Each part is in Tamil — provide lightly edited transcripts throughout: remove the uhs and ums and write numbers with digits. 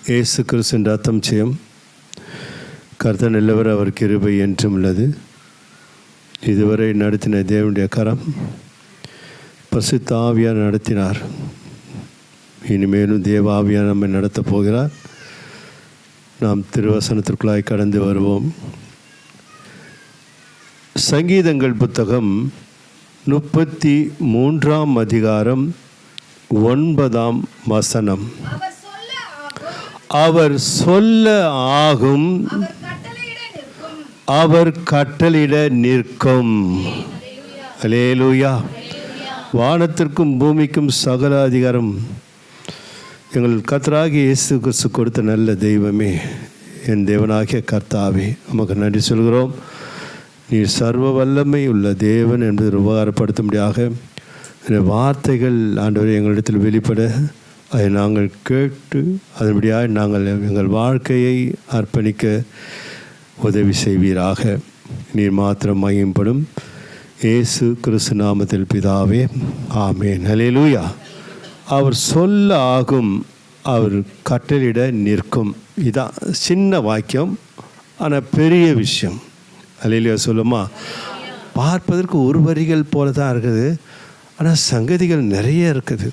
இயேசு கிறிஸ்துவின் ரத்தம் செய்யும். கர்த்தர் நல்லவர், அவர் கிருபை என்றும் உள்ளது. இதுவரை நடத்தின தேவனுடைய கரம் பரிசுத்த ஆவியார் நடத்தினார். இனிமேலும் தேவ ஆவியார் நம்மை நடத்தப் போகிறார். நாம் திருவசனத்திற்குள்ளாய் கடந்து வருவோம். சங்கீதங்கள் புத்தகம் 33ஆம் அதிகாரம் 9ஆம் வசனம். அவர் சொல்ல ஆகும், அவர் கட்டளையிட நிற்கும். அல்லேலூயா. வானத்திற்கும் பூமிக்கும் சகல அதிகாரம் எங்கள் கர்த்தராகிய இயேசு கிறிஸ்து கொடுத்த நல்ல தெய்வமே, என் தேவனாகிய கர்த்தாவே, நமக்கு நன்றி சொல்கிறோம். நீர் சர்வ வல்லமை உள்ள தேவன் என்பதை உபகாரப்படுத்தும்படியாக இந்த வார்த்தைகள் ஆண்டவரை எங்களிடத்தில் வெளிப்பட அதை நாங்கள் கேட்டு அதன்படியாக நாங்கள் எங்கள் வாழ்க்கையை அர்ப்பணிக்க உதவி செய்வீராக. நீர் மாத்திரம் மகிமைப்படும். இயேசு கிறிஸ்து நாமத்தில் பிதாவே, ஆமேன். அல்லேலூயா. அவர் சொல்ல ஆகும், அவர் கட்டளையிட நிற்கும். இதான் சின்ன வாக்கியம், ஆனால் பெரிய விஷயம். அல்லேலூயா. சொல்லுமா, பார்ப்பதற்கு ஒரு வரிகள் போல தான் இருக்குது, ஆனால் சங்கதிகள் நிறைய இருக்குது.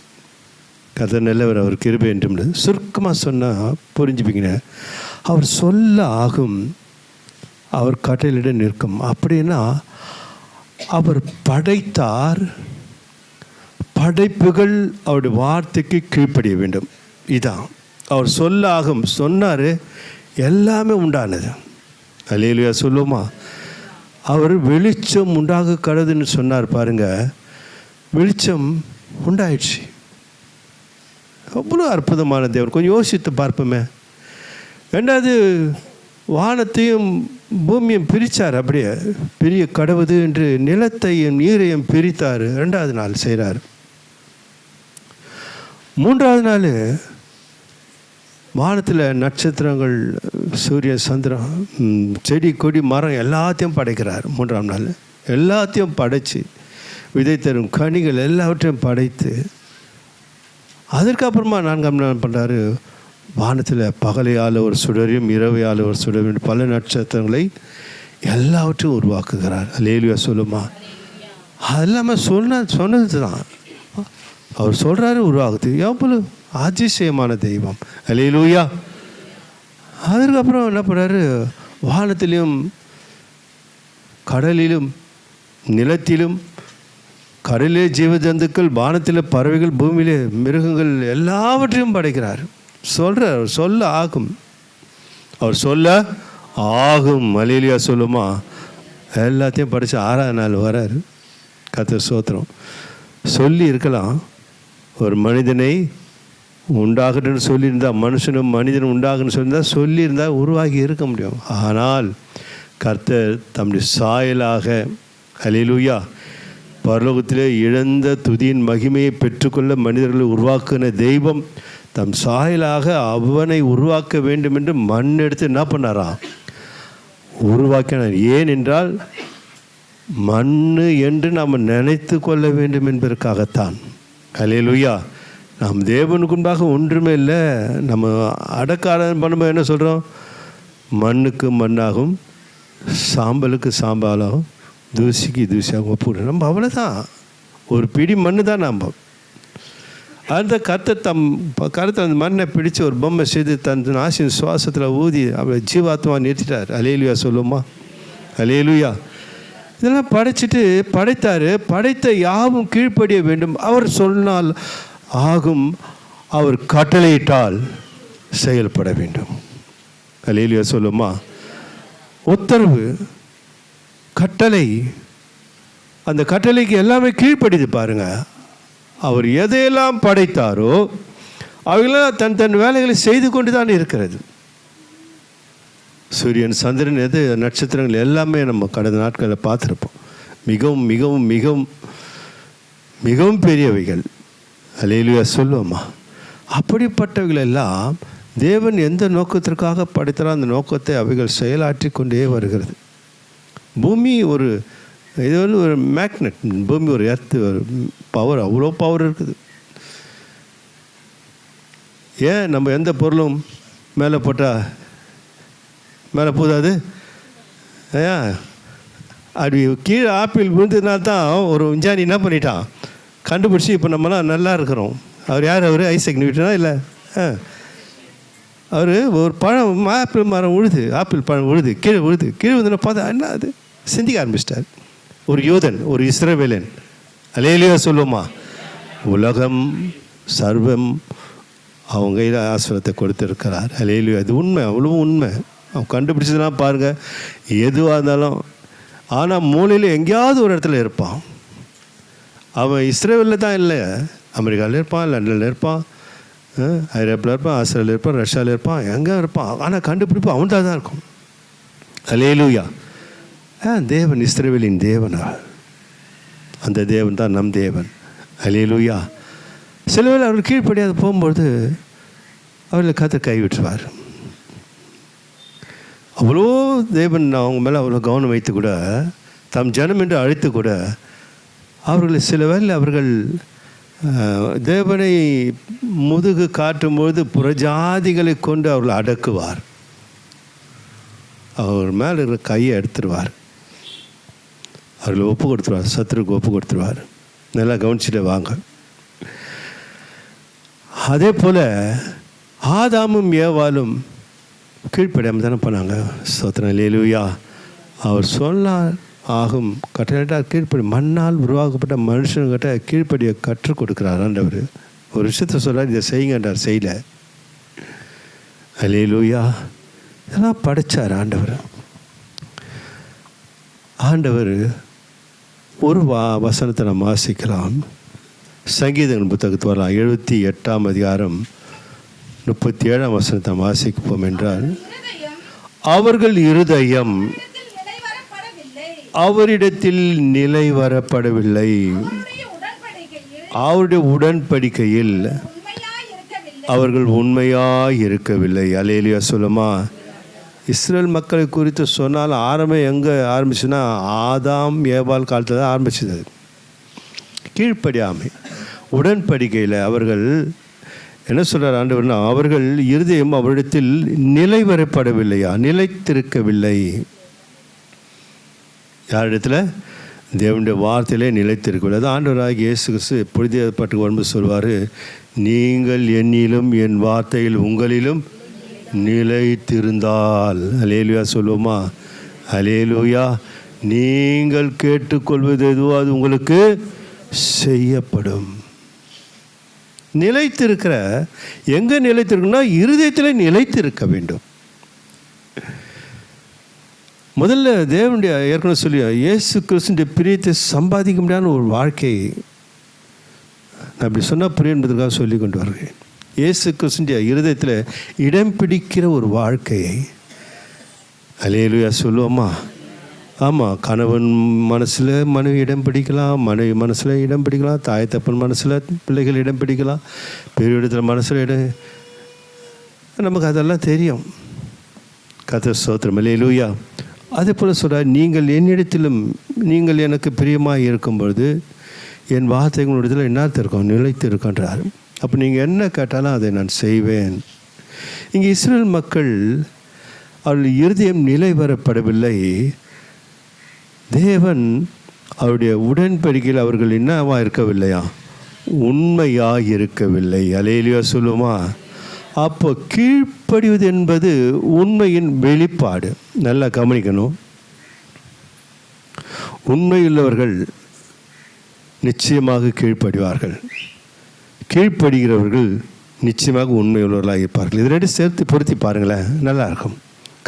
கதை நல்லவர், அவர் கிருபை என்றும். சுருக்கமாக சொன்னால் புரிஞ்சுப்பீங்க. அவர் சொல்ல ஆகும், அவர் கட்டளையிட நிற்கும். அப்படின்னா அவர் படைத்தார், படைப்புகள் அவருடைய வார்த்தைக்கு கீழ்ப்படிய வேண்டும். இதான் அவர் சொல்ல ஆகும். சொன்னார், எல்லாமே உண்டானது. அல்லேலூயா. சொல்லுமா, அவர் வெளிச்சம் உண்டாக கடவுதுன்னு சொன்னார். பாருங்கள், வெளிச்சம் உண்டாயிடுச்சு. அவ்வளோ அற்புதமான தேவர். கொஞ்சம் யோசித்து பார்ப்போமே. ரெண்டாவது, வானத்தையும் பூமியும் பிரித்தார். அப்படியே பெரிய கடவுது என்று நிலத்தையும் நீரையும் பிரித்தார். ரெண்டாவது நாள் செய்கிறார். மூன்றாவது நாள் வானத்தில் நட்சத்திரங்கள், சூரியன், சந்திரன், செடி கொடி மரம் எல்லாத்தையும் படைக்கிறார். மூன்றாம் நாள் எல்லாத்தையும் படைத்து, விதை தரும் கனிகள் எல்லாவற்றையும் படைத்து, அதற்கப்புறமா நான்காம் நாள் பண்ணுறாரு. வானத்தில் பகலையால் ஒரு சுடரையும் இரவையால் ஒரு சுடரையும் பல நட்சத்திரங்களை எல்லாவற்றையும் உருவாக்குகிறார். அல்லேலூயா. சொல்லுமா, அதெல்லாமல் சொன்னது தான். அவர் சொல்கிறாரு, உருவாகுது. எவ்வளோ அதிசயமான தெய்வம். அல்லேலூயா. அதற்கப்புறம் என்ன பண்ணுறாரு, வானத்திலும் கடலிலும் நிலத்திலும், கடலிலே ஜீவஜந்துக்கள், வானத்தில் பறவைகள், பூமியிலே மிருகங்கள் எல்லாவற்றையும் படைக்கிறார். சொல்கிறார், அவர் சொல்ல ஆகும், அவர் சொல்ல ஆகும். அல்லேலூயா. சொல்லுமா, எல்லாத்தையும் படித்து 6ஆவது நாள் வராரு. கர்த்தர் ஸ்தோத்திரம். சொல்லி இருக்கலாம், ஒரு மனிதனை உண்டாகட்டுன்னு சொல்லியிருந்தால், மனுஷனும் மனிதனும் உண்டாகுன்னு சொல்லியிருந்தால், சொல்லியிருந்தால் உருவாகி இருக்க முடியும். ஆனால் கர்த்தர் தம்முடைய சாயலாக, அல்லேலூயா, பரலோகத்திலே இழந்த துதியின் மகிமையை பெற்றுக்கொள்ள மனிதர்களை உருவாக்கின தெய்வம் தம் சாயலாக அவனை உருவாக்க வேண்டும் என்று மண் எடுத்து என்ன பண்ணாராம், உருவாக்கினார். ஏனென்றால் மண் என்று நாம் நினைத்து கொள்ள வேண்டும் என்பதற்காகத்தான். அல்லேலூயா. நாம் தேவனுக்குண்டாக ஒன்றுமே இல்லை. நம்ம அடக்காரம் பண்ணும்போது என்ன சொல்கிறோம், மண்ணுக்கு மண்ணாகும், சாம்பலுக்கு சாம்பலாகும், தூசிக்கு தூசியாகும் ஒப்புக்கிறோம். நம்ம அவ்வளோதான், ஒரு பிடி மண்ணு தான். நம்ம அந்த கருத்தை அந்த மண்ணை பிடிச்சி ஒரு பொம்மை செய்து தன் ஆசின் சுவாசத்தில் ஊதி அவரை ஜீவாத்மா நிறுத்திட்டார். அல்லேலூயா. சொல்லுமா, அல்லேலூயா. இதெல்லாம் படைத்தார். படைத்த யாவும் கீழ்ப்படிய வேண்டும். அவர் சொன்னால் ஆகும், அவர் கட்டளையிட்டால் செயல்பட வேண்டும். அல்லேலூயா. சொல்லுமா, உத்தரவு, கட்டளை, அந்த கட்டளைக்கு எல்லாமே கீழ்ப்படிது. பாருங்கள், அவர் எதையெல்லாம் படைத்தாரோ அவைகளெல்லாம் தன் தன் வேலைகளை செய்து கொண்டு தான் இருக்கிறது. சூரியன், சந்திரன், எது நட்சத்திரங்கள் எல்லாமே நம்ம கடந்த நாட்களில் பார்த்துருப்போம். மிகவும் மிகவும் மிகவும் மிகவும் பெரியவைகள். அல்லேலூயா. சொல்லுவோமா, அப்படிப்பட்டவைகள் எல்லாம் தேவன் எந்த நோக்கத்திற்காக படைத்தாரோ அந்த நோக்கத்தை அவைகள் செயலாற்றி கொண்டே வருகிறது. பூமி ஒரு இது ஒரு மேக்னெட். பூமி ஒரு எர்த்து, ஒரு பவர், அவ்வளோ பவர் இருக்குது. ஏன் நம்ம எந்த பொருளும் மேலே போட்டால் மேலே போதாது ஐயா. அப்படி கீழே ஆப்பிள் விழுந்ததுனால தான் ஒரு விஞ்ஞானி என்ன பண்ணிட்டான், கண்டுபிடிச்சி இப்போ நம்மளாம் நல்லா இருக்கிறோம். அவர் யார்? அவர் ஐசக் நியூட்டனா? இல்லை, அவர் ஒரு பழம் ஆப்பிள் மரம் உழுது, ஆப்பிள் பழம் உழுது, கீழே விழுதுன்னு பார்த்தா என்ன அது சிந்திக்க ஆரம்பிச்சிட்டார். ஒரு யூதன், ஒரு இஸ்ரவேலன். அல்லேலூயா சொல்லுவோமா? உலகம் சர்வம் அவங்க கையில் ஆசீர்வாதத்தை கொடுத்துருக்கிறார். அல்லேலூயா. அது உண்மை, அவ்வளோ உண்மை. அவன் கண்டுபிடிச்சதுனா பாருங்கள், எதுவாக இருந்தாலும். ஆனால் மூலையில் எங்கேயாவது ஒரு இடத்துல இருப்பான். அவன் இஸ்ரேலில் தான் இல்லை, அமெரிக்காவில் இருப்பான், லண்டனில் இருப்பான், ஐரோப்பில் இருப்பான், ஆஸ்திரேலியா இருப்பான், ரஷ்யாவில் இருப்பான், எங்கே இருப்பான். ஆனால் கண்டுபிடிப்பு அவன் தான் இருக்கும். அல்லேலூயா. தேவன் இஸ்ரவேலின் தேவனா, அந்த தேவன் தான் நம் தேவன். அல்லேலூயா. சில வேளை அவர்கள் கீழ்ப்படியாது போகும்பொழுது அவர்களை கர்த்தர் கைவிட்டுருவார். அவ்வளோ தேவன் அவங்க மேலே அவ்வளோ கவனம் வைத்து கூட, தம் ஜனம் என்று அழைத்து கூட, அவர்களை சில வேளை அவர்கள் தேவனை முதுகு காட்டும்பொழுது புறஜாதிகளை கொண்டு அவர்களை அடக்குவார். அவர் மேலே இருக்கிற கையை எடுத்துருவார். அவர்களை ஒப்பு கொடுத்துருவார், சத்துருக்கு ஒப்பு கொடுத்துருவார். நல்லா கவனிச்சுட்டு வாங்க. அதே போல் ஆதாமும் ஏவாளும் கீழ்ப்படியாமல் தானே பண்ணாங்க. ஸ்தோத்திரம். அல்லேலூயா. அவர் சொன்னார் ஆகும், கட்டளையிட்டார் கீழ்ப்படி. மண்ணால் உருவாக்கப்பட்ட மனுஷன்கிட்ட கீழ்ப்படியை கற்றுக் கொடுக்குறார் ஆண்டவர். ஒரு விஷயத்த சொல்கிறார், இதை செய்யுங்கன்றார், செய்யலை. அல்லேலூயா. இதெல்லாம் படைச்சார் ஆண்டவர். ஆண்டவர் ஒரு வசனத்தை நம்ம வாசிக்கலாம். சங்கீதங்கள் புத்தகத்து வரலாம். 78ஆம் அதிகாரம் 37ஆம் வசனத்தை வாசிப்போம் என்றால், அவர்கள் இருதயம் அவரிடத்தில் நிலை வரப்படவில்லை, அவருடைய உடன்படிக்கையில் அவர்கள் உண்மையாய் இருக்கவில்லை. அல்லேலூயா சொல்லுமா? இஸ்ரேல் மக்களை குறித்து சொன்னால் ஆரம்பம் எங்கே ஆரம்பிச்சுன்னா, ஆதாம் ஏவாள் காலத்தில் தான் ஆரம்பிச்சது. கீழ்ப்படியாமை, உடன்படிக்கையில் அவர்கள் என்ன சொல்கிறார் ஆண்டவர்னா, அவர்கள் இருதயம் அவரிடத்தில் நிலை வரப்படவில்லையா, நிலைத்திருக்கவில்லை. யாரிடத்தில்? தேவனுடைய வார்த்தையிலே நிலைத்திருக்கவில்லை. அது ஆண்டவராக இயேசு கிறிஸ்து புதிய ஏற்பாட்டுக்கு வரும்போது சொல்வார், நீங்கள் என்னிலும் என் வார்த்தையில் உங்களிலும் நிலைத்திருந்தால். அல்லேலூயா சொல்லுவோமா? அல்லேலூயா. நீங்கள் கேட்டுக்கொள்வது எதுவோ அது உங்களுக்கு செய்யப்படும். நிலைத்திருக்கிற, எங்கே நிலைத்திருக்குன்னா இருதயத்தில் நிலைத்திருக்க வேண்டும். முதல்ல தேவனுடைய ஏற்கனவே சொல்லி இயேசு கிறிஸ்துடைய பிரியத்தை சம்பாதிக்க முடியாத ஒரு வாழ்க்கை, நான் இப்படி சொன்னால் புரியும் என்பதற்காக சொல்லி கொண்டு வருகிறேன். இயேசு கிறிஸ்துடைய இருதயத்தில் இடம் பிடிக்கிற ஒரு வாழ்க்கையை. அல்லேலூயா சொல்லுவோமா? ஆமாம். கணவன் மனசில் மனைவி இடம் பிடிக்கலாம், மனைவி மனசில் இடம் பிடிக்கலாம், தாய் தப்பன் மனசில் பிள்ளைகள் இடம் பிடிக்கலாம், பெரிய இடத்துல மனசில் இடம், நமக்கு அதெல்லாம் தெரியும். கர்த்தர் ஸ்தோத்திரம். அல்லேலூயா. அதே போல் சொல்கிறார், நீங்கள் என்னிடத்திலும் நீங்கள் எனக்கு பிரியமாக இருக்கும் பொழுது என் வார்த்தைகளிடத்தில் என்ன இருக்கும்? நிலைத்து இருக்கின்றார். அப்போ நீங்கள் என்ன கேட்டாலும் அதை நான் செய்வேன். இங்கே இஸ்ரேல் மக்கள் அவர்கள் இருதயம் நிலை வரப்படவில்லை. தேவன் அவருடைய உடன்படிக்கையில் அவர்கள் என்னவா இருக்கவில்லையா? உண்மையாக இருக்கவில்லை. அல்லேலூயா சொல்லுமா? அப்போ கீழ்ப்படிவது என்பது உண்மையின் வெளிப்பாடு. நல்லா கவனிக்கணும். உண்மையுள்ளவர்கள் நிச்சயமாக கீழ்ப்படிவார்கள், கீழ்ப்படுகிறவர்கள் நிச்சயமாக உண்மையுள்ளவர்களாக இருப்பார்கள். இது ரெண்டு சேர்த்து பொருத்தி பாருங்களேன், நல்லா இருக்கும்.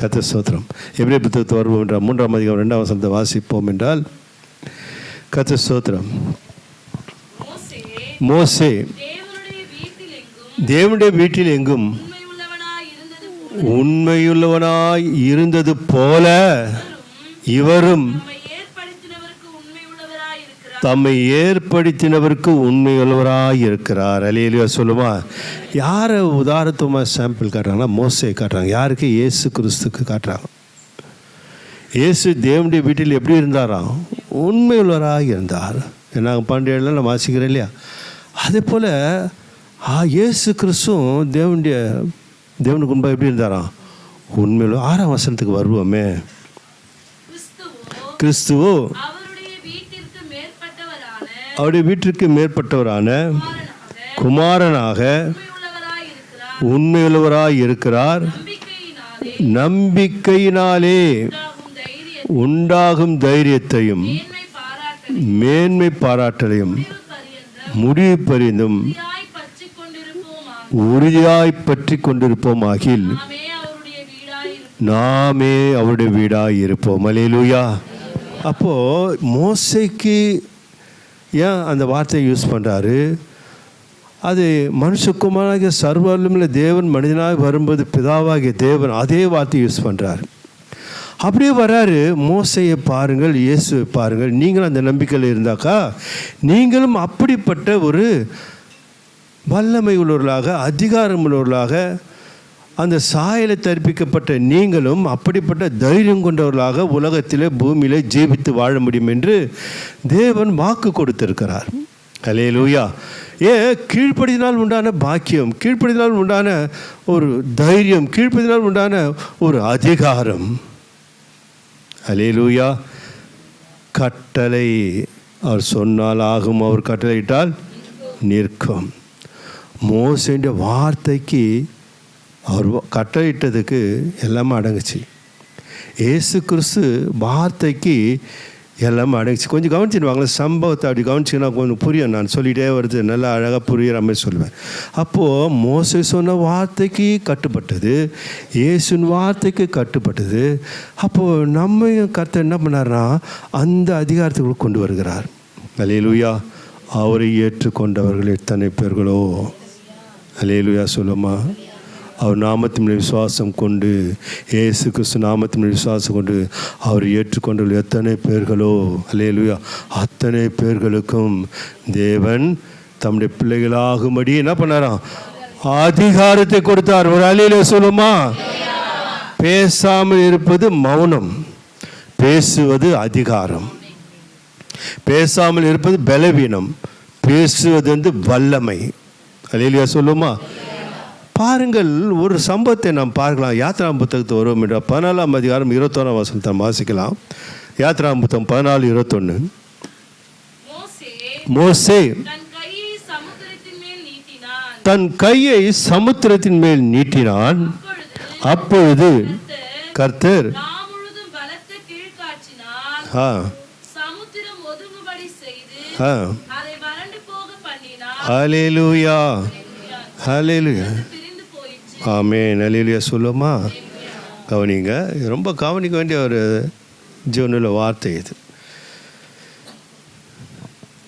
கர்த்தர் ஸ்தோத்திரம். எபிரேயர் புத்தகத்துக்கு வருவோம் என்றால் 3ஆம் அதிகாரம் 2ஆம் வசனத்தை வாசிப்போம் என்றால், கர்த்தர் ஸ்தோத்திரம். மோசே தேவனுடைய வீட்டில் எங்கும் உண்மையுள்ளவனாய் இருந்தது போல இவரும் தம்மை ஏற்படுத்தினவருக்கு உண்மையுள்ளவராய் இருக்கிறார். அல்லேலூயா சொல்லுமா? யாரை உதாரணத்துவமாக சாம்பிள் காட்டுறாங்கன்னா மோசே காட்டுறாங்க. யாருக்கு? இயேசு கிறிஸ்துக்கு காட்டுறாங்க. இயேசு தேவனுடைய வீட்டில் எப்படி இருந்தாராம்? உண்மையுள்ளவராக இருந்தார். நாங்கள் பண்டையில நான் வாசிக்கிறேன் இல்லையா? அதே போல் இயேசு கிறிஸ்துவும் தேவனுடைய தேவனுக்கு முன்பாக எப்படி இருந்தாராம்? உண்மையிலும் 6ஆம் வசனத்துக்கு வருவோமே. கிறிஸ்துவோ அவருடைய வீட்டிற்கு மேற்பட்டவரான குமாரனாக உண்மையுள்ளவராய் இருக்கிறார். நம்பிக்கையினாலே உண்டாகும் தைரியத்தையும் மேன்மை பாராட்டலையும் முடிவு பரிந்தும் உறுதியாய் பற்றி கொண்டிருப்போம் ஆகில் நாமே அவருடைய வீடாய் இருப்போம். அல்லேலூயா. அப்போது மோசேக்கு ஏன் அந்த வார்த்தையை யூஸ் பண்ணுறாரு? அது மனுஷகுமாராகிய சர்வவல்லமையுள்ள தேவன் மனிதனாக வரும்போது பிதாவாகிய தேவன் அதே வார்த்தையை யூஸ் பண்ணுறாரு. அப்படியே வராரு. மோசையை பாருங்கள், இயேசுவை பாருங்கள். நீங்களும் அந்த நம்பிக்கையில் இருந்தாக்கா நீங்களும் அப்படிப்பட்ட ஒரு வல்லமை உள்ளவர்களாக, அதிகாரம் உள்ளவர்களாக, அந்த சாயலை தரிப்பிக்கப்பட்ட நீங்களும் அப்படிப்பட்ட தைரியம் கொண்டவர்களாக உலகத்திலே பூமியிலே ஜீவித்து வாழ முடியும் என்று தேவன் வாக்கு கொடுத்திருக்கிறார். அல்லேலூயா. கீழ்ப்படினால் உண்டான பாக்கியம், கீழ்ப்படினால் உண்டான ஒரு தைரியம், கீழ்ப்படினால் உண்டான ஒரு அதிகாரம். அல்லேலூயா. கட்டளை அவர் சொன்னால் ஆகும், அவர் கட்டளையிட்டால் நிற்கும். மோசேன்ற வார்த்தைக்கு அவர் கட்டளையிட்டதுக்கு எல்லாமே அடங்குச்சு. இயேசு கிறிஸ்து வார்த்தைக்கு எல்லாமே அடங்குச்சு. கொஞ்சம் கவனிச்சுடுவாங்களே சம்பவத்தை. அப்படி கவனிச்சிங்கன்னா கொஞ்சம் புரியும். நான் சொல்லிகிட்டே வருது, நல்லா அழகாக புரிகிற மாதிரி சொல்லுவேன். அப்போது மோசே சொன்ன வார்த்தைக்கு கட்டுப்பட்டது, இயேசுன் வார்த்தைக்கு கட்டுப்பட்டது. அப்போது நம்ம கர்த்தர் என்ன பண்ணார்னா அந்த அதிகாரத்துக்குள் கொண்டு வருகிறார். அல்லேலூயா. அவரை ஏற்றுக்கொண்டவர்கள் எத்தனை பேர்களோ. அல்லேலூயா சொல்லுமா. அவர் நாமத்தின் மேல் விசுவாசம் கொண்டு, இயேசு கிறிஸ்து நாமத்தின் மேல் விசுவாசம் கொண்டு அவர் ஏற்றுக்கொண்டவர்கள் எத்தனை பேர்களோ. அல்லேலூயா. அத்தனை பேர்களுக்கும் தேவன் தம்முடைய பிள்ளைகளாகும்படி என்ன பண்ணாராம்? அதிகாரத்தை கொடுத்தார். ஒரு அல்லேலூயா சொல்லுமா. பேசாமல் இருப்பது மௌனம், பேசுவது அதிகாரம். பேசாமல் இருப்பது பலவீனம், பேசுவது வல்லமை. அல்லேலூயா சொல்லுமா. பாருங்கள், ஒரு சம்பவத்தை நாம் பார்க்கலாம். யாத்ராம் புத்தகத்தை வருவோம் என்றால் 14ஆம் அதிகாரம் 21ஆம் வசனத்தை வாசிக்கலாம். யாத்ராம் புத்தகம் 14:21. மோசே தன் கையை சமுத்திரத்தின் மேல் நீட்டினான். அப்பொழுது கர்த்தர் ஹல்லேலூயா, ஹல்லேலூயா, ஆமென். அல்லேலூயா சொல்லுமா. கவனிங்க, ரொம்ப கவனிக்க வேண்டிய ஒரு ஜீவனுள்ள வார்த்தை இது.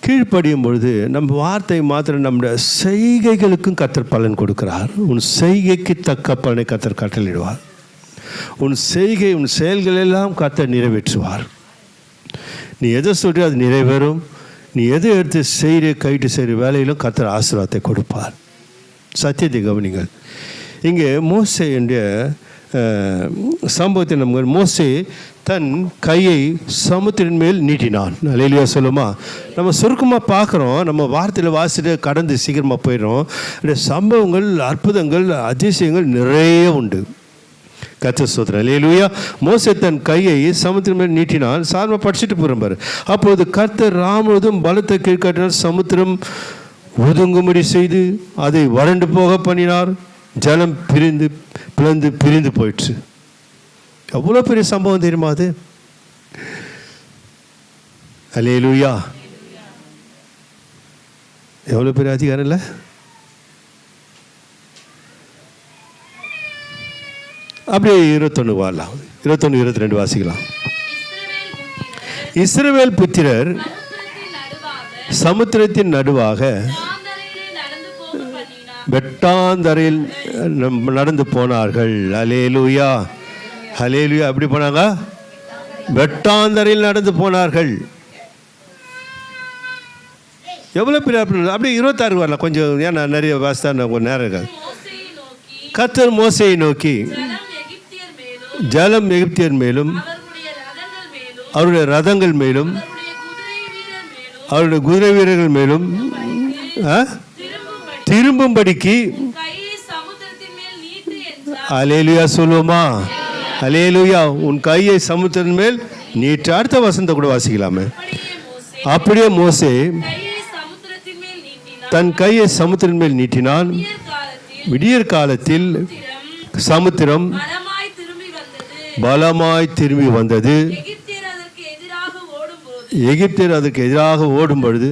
கீழ்ப்படியும் பொழுது நம்ம வார்த்தை மாத்திரம் நம்முடைய செய்கைகளுக்கும் கர்த்தர் பலன் கொடுக்கிறார். உன் செய்கைக்கு தக்க பலனை கர்த்தர் கட்டளையிடுவார். உன் செய்கை, உன் செயல்கள் எல்லாம் கர்த்தர் நிறைவேற்றுவார். நீ எதை சொல்றியோ அது நிறைவேறும். நீ எதை எடுத்து செய்கிற கைட்டு செய்கிற வேலையிலும் கர்த்தர் ஆசீர்வாதத்தை கொடுப்பார். சத்தியத்தை கவனிங்கள். இங்கே மோசே என்ற சம்பவத்தை நம்ம மோசே தன் கையை சமுத்திரின் மேல் நீட்டினான். அல்லேலூயா சொல்லுமா. நம்ம சுருக்கமாக பார்க்குறோம், நம்ம வார்த்தையில் வாசிட்டு கடந்து சீக்கிரமாக போயிடும். இந்த சம்பவங்கள், அற்புதங்கள், அதிசயங்கள் நிறைய உண்டு. கர்த்தர் ஸ்தோத்திரம். அல்லேலூயா. மோசே தன் கையை சமுத்திரம் மேல் நீட்டினான். சார்பா படிச்சுட்டு போகிறோம். அப்போது கர்த்தர் ராமுவதும் பலத்தை கீழ்காட்டினார். சமுத்திரம் ஒதுங்கும்படி செய்து அதை வறண்டு போக பண்ணினார். ஜலம் பிரிந்து போயிடுச்சு. எவ்வளோ பெரிய சம்பவம் தெரியுமா அது? அல்லேலூயா. எவ்வளோ பெரிய அதிகாரம் இல்லை? அப்படியே 21 வாழலாம். 21, 22 வாசிக்கலாம். இஸ்ரவேல் புத்திரர் சமுத்திரத்தின் நடுவாக வெட்டாந்தரையில் நடந்து போனார்கள். அல்லேலூயா, அல்லேலூயா. எப்படி போனாங்க? வெட்டாந்தரையில் நடந்து போனார்கள். எவ்வளோ பெரிய அப்படியே 26 வரலாம். கொஞ்சம் ஏன்னா நிறைய வாசித்தா கொஞ்சம் நேரம் இருக்காது. கர்த்தர் மோசேயை நோக்கி, ஜலம் எகிப்தியர் மேலும் அவருடைய ரதங்கள் மேலும் அவருடைய குதிரை வீரர்கள் மேலும் திரும்பும்படிக்கு அல்லேலூயா சொல்லுவோமா? அல்லேலூயா. உன் கையை சமுத்திரத்தின் மேல் நீட்டு. அடுத்த வசனத்தை கூட வாசிக்கலாமே. அப்படியே மோசே தன் கையை சமுத்திரத்தின் மேல் நீட்டினான். விடியற் காலத்தில் சமுத்திரம் பலமாய் திரும்பி வந்தது. எகிப்தியர் அதற்கு எதிராக ஓடும் பொழுது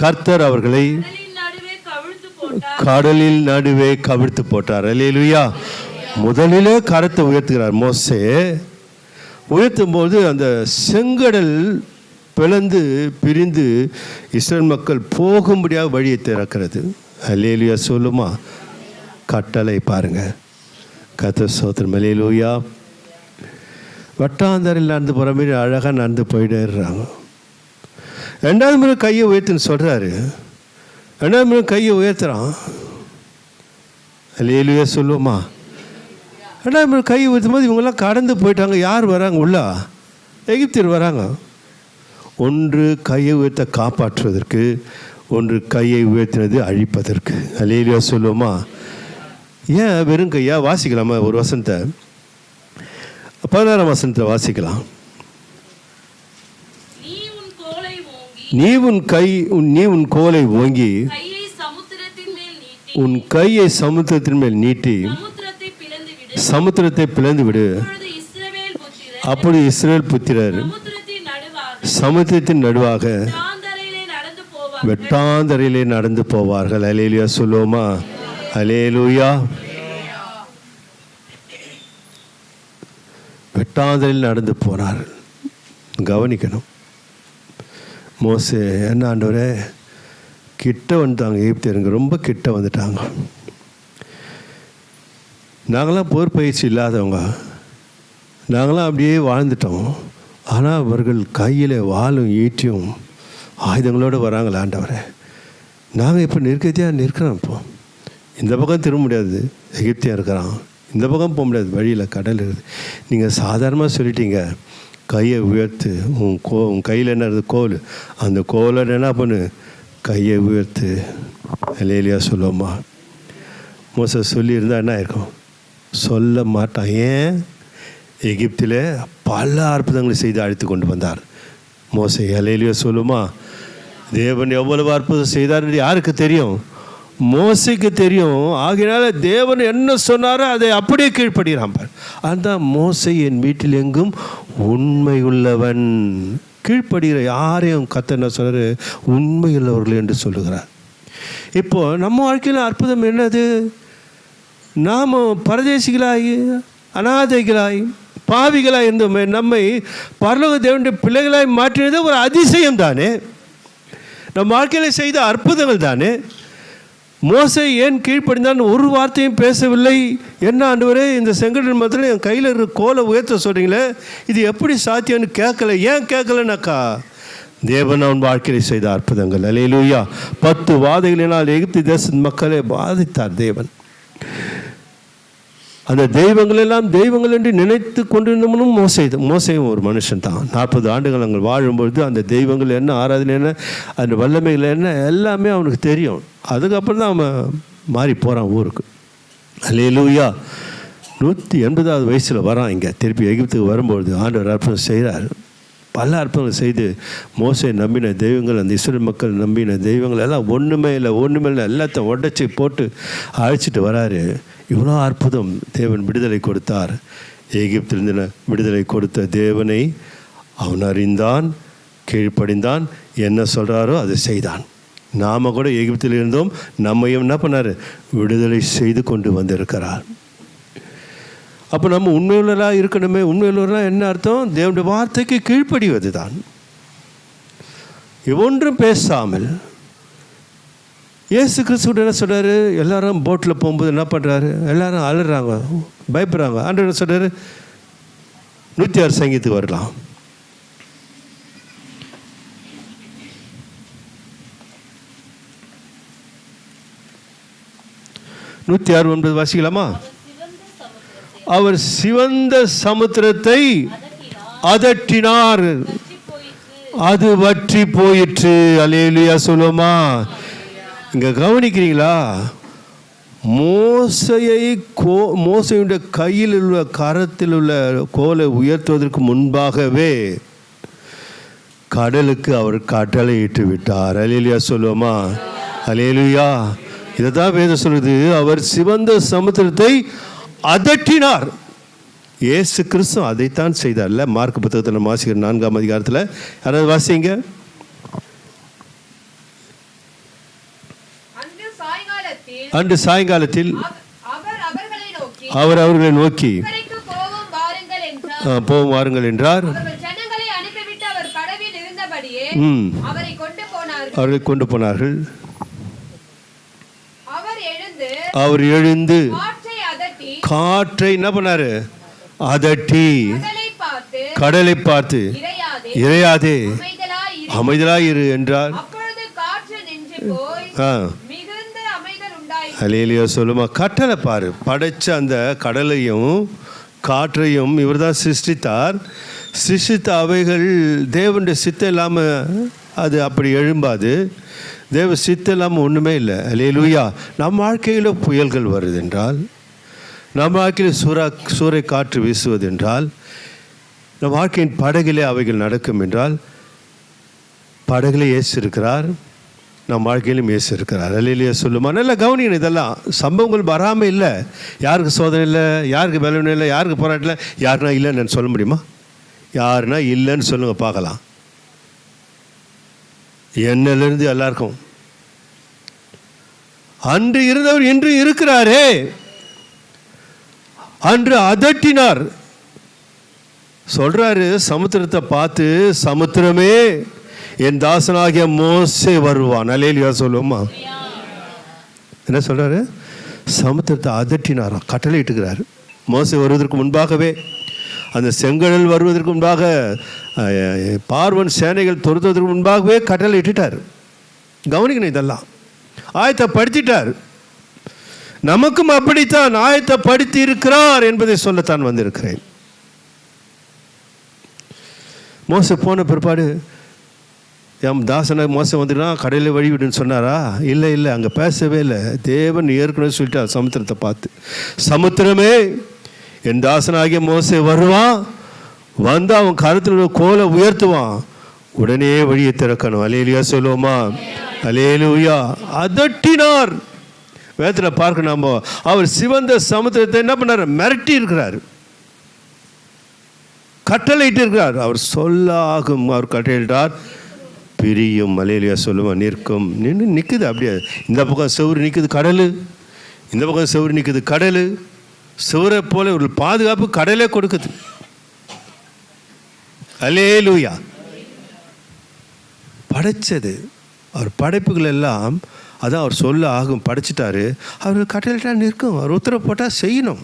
கர்த்தர் அவர்களை கடலில் நடுவே கவிழ்த்து போட்டார். அல்லேலூயா. முதலிலே கரத்தை உயர்த்துகிறார் மோசே. உயர்த்தும் போது அந்த செங்கடல் பிளந்து பிரிந்து இஸ்ரவேல் மக்கள் போகும்படியாக வழியை திறக்கிறது. அல்லேலூயா சொல்லுமா? கட்டளை பாருங்க. கர்த்தர் ஸ்தோத்திரம். அல்லேலூயா. வட்டாந்தரையில் நடந்து போகிற மாதிரி அழகாக நடந்து போயிடுறாங்க. ரெண்டாவது முறை கையை உயர்த்துன்னு சொல்கிறாரு. ரெண்டாவது முறை கையை உயர்த்துறான். அல்லேலூயா சொல்லுவோமா? ரெண்டாவது முறை கையை உயர்த்தும் போது இவங்கெல்லாம் கடந்து போயிட்டாங்க. யார் வராங்க? உள்ளா எகிப்தியர் வராங்க. ஒன்று கையை உயர்த்த காப்பாற்றுவதற்கு, ஒன்று கையை உயர்த்தினது அழிப்பதற்கு. அல்லேலூயா சொல்லுவோமா? ஏன் வெறும் கையா? வாசிக்கலாமா ஒரு வசனத்தை? 16ஆம் வசனத்தை வாசிக்கலாம். நீ உன் கோலை ஓங்கி உன் கையை சமுத்திரத்தின் மேல் நீட்டி சமுத்திரத்தை பிளந்து விடு. அப்படி இஸ்ரவேல் புத்திரர் சமுத்திரத்தின் நடுவாக வெட்டாந்தரையிலே நடந்து போவார்கள். அல்லேலூயா சொல்லுவோமா? அல்லேலூயா. வெட்டாந்தரையில் நடந்து போனார்கள். கவனிக்கணும். மோசே என்ன ஆண்டவரே, கிட்ட வந்துட்டாங்க எகிப்தியருங்க, ரொம்ப கிட்ட வந்துட்டாங்க. நாங்களாம் போர் பயிற்சி இல்லாதவங்க, நாங்களாம் அப்படியே வாழ்ந்துட்டோம். ஆனால் அவர்கள் கையில் வாளும் ஈட்டியும் ஆயுதங்களோடு வராங்களா ஆண்டவரே. நாங்கள் இப்போ நிற்கிறோம். இப்போ இந்த பக்கம் திரும்ப முடியாது, எகிப்தியன் இருக்கிறான். இந்த பக்கம் போக முடியாது, வழியில் கடல் இருக்குது. நீங்கள் சாதாரணமாக சொல்லிட்டீங்க, கையை உயர்த்து. உன் கையில் என்ன இருக்குது? கோல். அந்த கோலை என்ன பண்ணு? கையை உயர்த்து. அல்லேலூயா சொல்லுவோமா? மோசே சொல்லியிருந்தால் என்ன இருக்கும்? சொல்ல மாட்டான். ஏன்? எகிப்தில் பல அற்புதங்களை செய்து அழைத்து கொண்டு வந்தார் மோசே. அல்லேலூயா சொல்லுமா? தேவன் எவ்வளவு அற்புதம் செய்தார் யாருக்கு தெரியும்? மோசைக்கு தெரியும். ஆகையினால தேவன் என்ன சொன்னாரோ அதை அப்படியே கீழ்ப்படுகிறான். அந்த மோசை என் வீட்டில் எங்கும் உண்மை உள்ளவன். கீழ்ப்படுகிற யாரையும் கர்த்தர் என்ன சொல்றாரு? உண்மை உள்ளவர்கள் என்று சொல்லுகிறார். இப்போ நம்ம வாழ்க்கையில் அற்புதம் என்னது? நாம் பரதேசிகளாய், அநாதைகளாய், பாவிகளாய் இருந்தோமே, நம்மை பரலோக தேவனுடைய பிள்ளைகளாய் மாற்றினது ஒரு அதிசயம் தானே. நம் வாழ்க்கையில் செய்த அற்புதங்கள் தானே. மோசே ஏன் கீழ்ப்படிந்தான்? ஒரு வார்த்தையும் பேசவில்லை. என்ன ஆண்டவரே, இந்த செங்கடல் மத்தியில் என் கையில் இருக்கிற கோலை உயர்த்த சொல்கிறீங்களே, இது எப்படி சாத்தியம்னு கேட்கல. ஏன் கேட்கலனாக்கா, தேவன் அவன் வாழ்க்கையில் செய்த அற்புதங்கள். அல்லேலூயா. 10 வாதைகளினால் எகிப்து தேச மக்களை பாதித்தார் தேவன். அந்த தெய்வங்கள் எல்லாம் தெய்வங்கள் என்று நினைத்து கொண்டிருந்தவனும் மோசையும் ஒரு மனுஷன் தான். 40 ஆண்டுகள் அங்கே வாழும்பொழுது அந்த தெய்வங்கள் என்ன, ஆராதனை என்ன, அந்த வல்லமைகள் என்ன, எல்லாமே அவனுக்கு தெரியும். அதுக்கப்புறம் தான் அவன் மாறி போகிறான் ஊருக்கு. அல்லேலூயா. 180வது வயசில் வரான். இங்கே திருப்பி எகிப்துக்கு வரும்பொழுது ஆண்டவர் அற்புதம் செய்கிறார். பல அற்புதங்கள் செய்து மோசே நம்பின தெய்வங்கள், அந்த இஸ்ரவேல் மக்கள் நம்பின தெய்வங்கள் எல்லாம் ஒன்றுமே இல்லை எல்லாத்தையும் உடைச்சி போட்டு அழைச்சிட்டு வராரு. இவ்வளோ அற்புதம் தேவன் விடுதலை கொடுத்தார். எகிப்திலிருந்து விடுதலை கொடுத்த தேவனை அவன் அறிந்தான், கீழ்ப்படிந்தான், என்ன சொல்கிறாரோ அதை செய்தான். நாம் கூட எகிப்தில் இருந்தோம், நம்மையும் என்ன பண்ணார்? விடுதலை செய்து கொண்டு வந்திருக்கிறார். அப்போ நம்ம உண்மையுள்ளவர்களாக இருக்கணுமே. உண்மையுள்ளவர்களாக என்ன அர்த்தம்? தேவனுடைய வார்த்தைக்கு கீழ்ப்படிவது தான். ஒன்றும் பேசாமல் இயேசு கிறிஸ்து என்ன சொல்கிறாரு? எல்லாரும் போட்டில் போகும்போது என்ன பண்ணுறாரு? எல்லாரும் அழுறாங்க, பயப்படுறாங்க. ஆண்டவர் என்ன சொல்கிறாரு? 106 சங்கீதத்துக்கு வரலாம். 106:9 வாசிக்கலாமா? அவர் சிவந்த சமுத்திரத்தை அதட்டினார், அது வற்றி போயிற்று. அல்லேலூயா சொல்லுமா? இங்கே கவனிக்கிறீங்களா? மோசையுடைய கையில் உள்ள கரத்தில் உள்ள கோலை உயர்த்துவதற்கு முன்பாகவே கடலுக்கு அவர் கட்டளையிட்டு விட்டார். அல்லேலூயா சொல்லுவோமா? அல்லேலூயா. இதை தான் வேதம் சொல்லுது, அவர் சிவந்த சமுத்திரத்தை அதட்டினார். இயேசு கிறிஸ்து அதைத்தான் செய்தார்ல. மார்க் புத்தகத்தில் நம்ம வாசிக்கிற 4ஆம் அதிகாரத்தில் யாராவது வாசிங்க. அன்று சாயங்காலத்தில் அவர் அவர்களை நோக்கி போவோம் வாருங்கள் என்றார். அவர்களை கொண்டு போனார்கள். அவர் எழுந்து காற்றை என்ன பண்ணாரு? அதட்டி கடலை பார்த்து இறையாதே அமைதலாய் இரு என்றார். அல்லேலூயா சொல்லுமா? கட்டளை பாரு. படைச்ச அந்த கடலையும் காற்றையும் இவர் தான் சிருஷ்டித்தார். சிருஷ்டித்த அவைகள் தேவனுடைய சித்தம் இல்லாமல் அது அப்படி எழும்பாது. தேவ சித்தம் இல்லாமல் ஒன்றுமே இல்லை. அல்லேலூயா. நம் வாழ்க்கையில் புயல்கள் வருது என்றால், நம் வாழ்க்கையில் சூறை காற்று வீசுவது என்றால், நம் வாழ்க்கையின் படகிலே அவைகள் நடக்கும் என்றால், படகிலே இயேசு இருக்கிறார், நம் வாழ்க்கையிலும் இயேசு இருக்கிறார். அல்லேலூயா சொல்லுமா? நல்லா கவனிக்கணும். இதெல்லாம் சம்பவங்கள் வராமல் இல்லை. யாருக்கு சோதனை இல்லை, யாருக்கு பலவீனம் இல்லை, யாருக்கு போராட்டம் இல்லை, யாருன்னா இல்லைன்னு நான் சொல்ல முடியுமா? யாருன்னா இல்லைன்னு சொல்லுங்கள் பார்க்கலாம். என்னிலிருந்து எல்லாருக்கும் அன்று இருந்தவர் இன்று இருக்கிறாரே. அன்று அதட்டினார். சொல்றாரு சமுத்திரத்தை பார்த்து, சமுத்திரமே என் தாசனாகிய மோசே வருவான். அல்லேலூயா சொல்லுவோமா? என்ன சொல்றாரு? சமுத்திரத்தை அதட்டினாராம், கட்டளை இட்டுக்கிறாரு. மோசே வருவதற்கு முன்பாகவே, அந்த செங்கடல் வருவதற்கு முன்பாக, பார்வன் சேனைகள் துரத்துவதற்கு முன்பாகவே கட்டளை இட்டுட்டார். கவனிக்கணும். இதெல்லாம் ஆயத்தப்படுத்திட்டார். நமக்கும் அப்படித்தான் ஆயத்தப்படுத்தி இருக்கிறார் என்பதை சொல்லத்தான் வந்திருக்கிறேன். மோசே போன பிற்பாடு என் தாசனாக மோசம் வந்துடுனா கடையில் வழிவிடுன்னு சொன்னாரா? இல்லை இல்லை, அங்கே பேசவே இல்லை. தேவன் ஏற்கனவே சொல்லிட்டார் சமுத்திரத்தை பார்த்து, சமுத்திரமே என் தாசனாகிய மோசே வருவான், வந்து அவன் கருத்தில் கோலை உயர்த்துவான், உடனே வழியை திறக்கணும். அல்லேலூயா சொல்லுவோமா? அல்லேலூயா. அதட்டினார். வேதத்தில் பார்க்க நாம் அவர் சிவந்த சமுத்திரத்தை என்ன பண்ணார்? மிரட்டி இருக்கிறார், கட்டளையிட்டு இருக்கிறார். அவர் சொல்லாகும். அவர் கட்டளையிட்டார், பிரியும். அல்லேலூயா சொல்லுவோம். நிற்கும். நின்று நிற்குது. அப்படியே இந்த பக்கம் செவுறு நிற்குது கடல், இந்த பக்கம் செவுறு நிற்குது கடல். செவரை போல ஒரு பாதுகாப்பு கடலே கொடுக்குது. அல்லேலூயா. படைச்சது அவர் படைப்புகள் எல்லாம் அதான் அவர் சொல்ல ஆகும். படைச்சிட்டாரு. அவர் கட்டளையிட்டா நிற்கும். அவர் உத்தரவு போட்டால் செய்யணும்.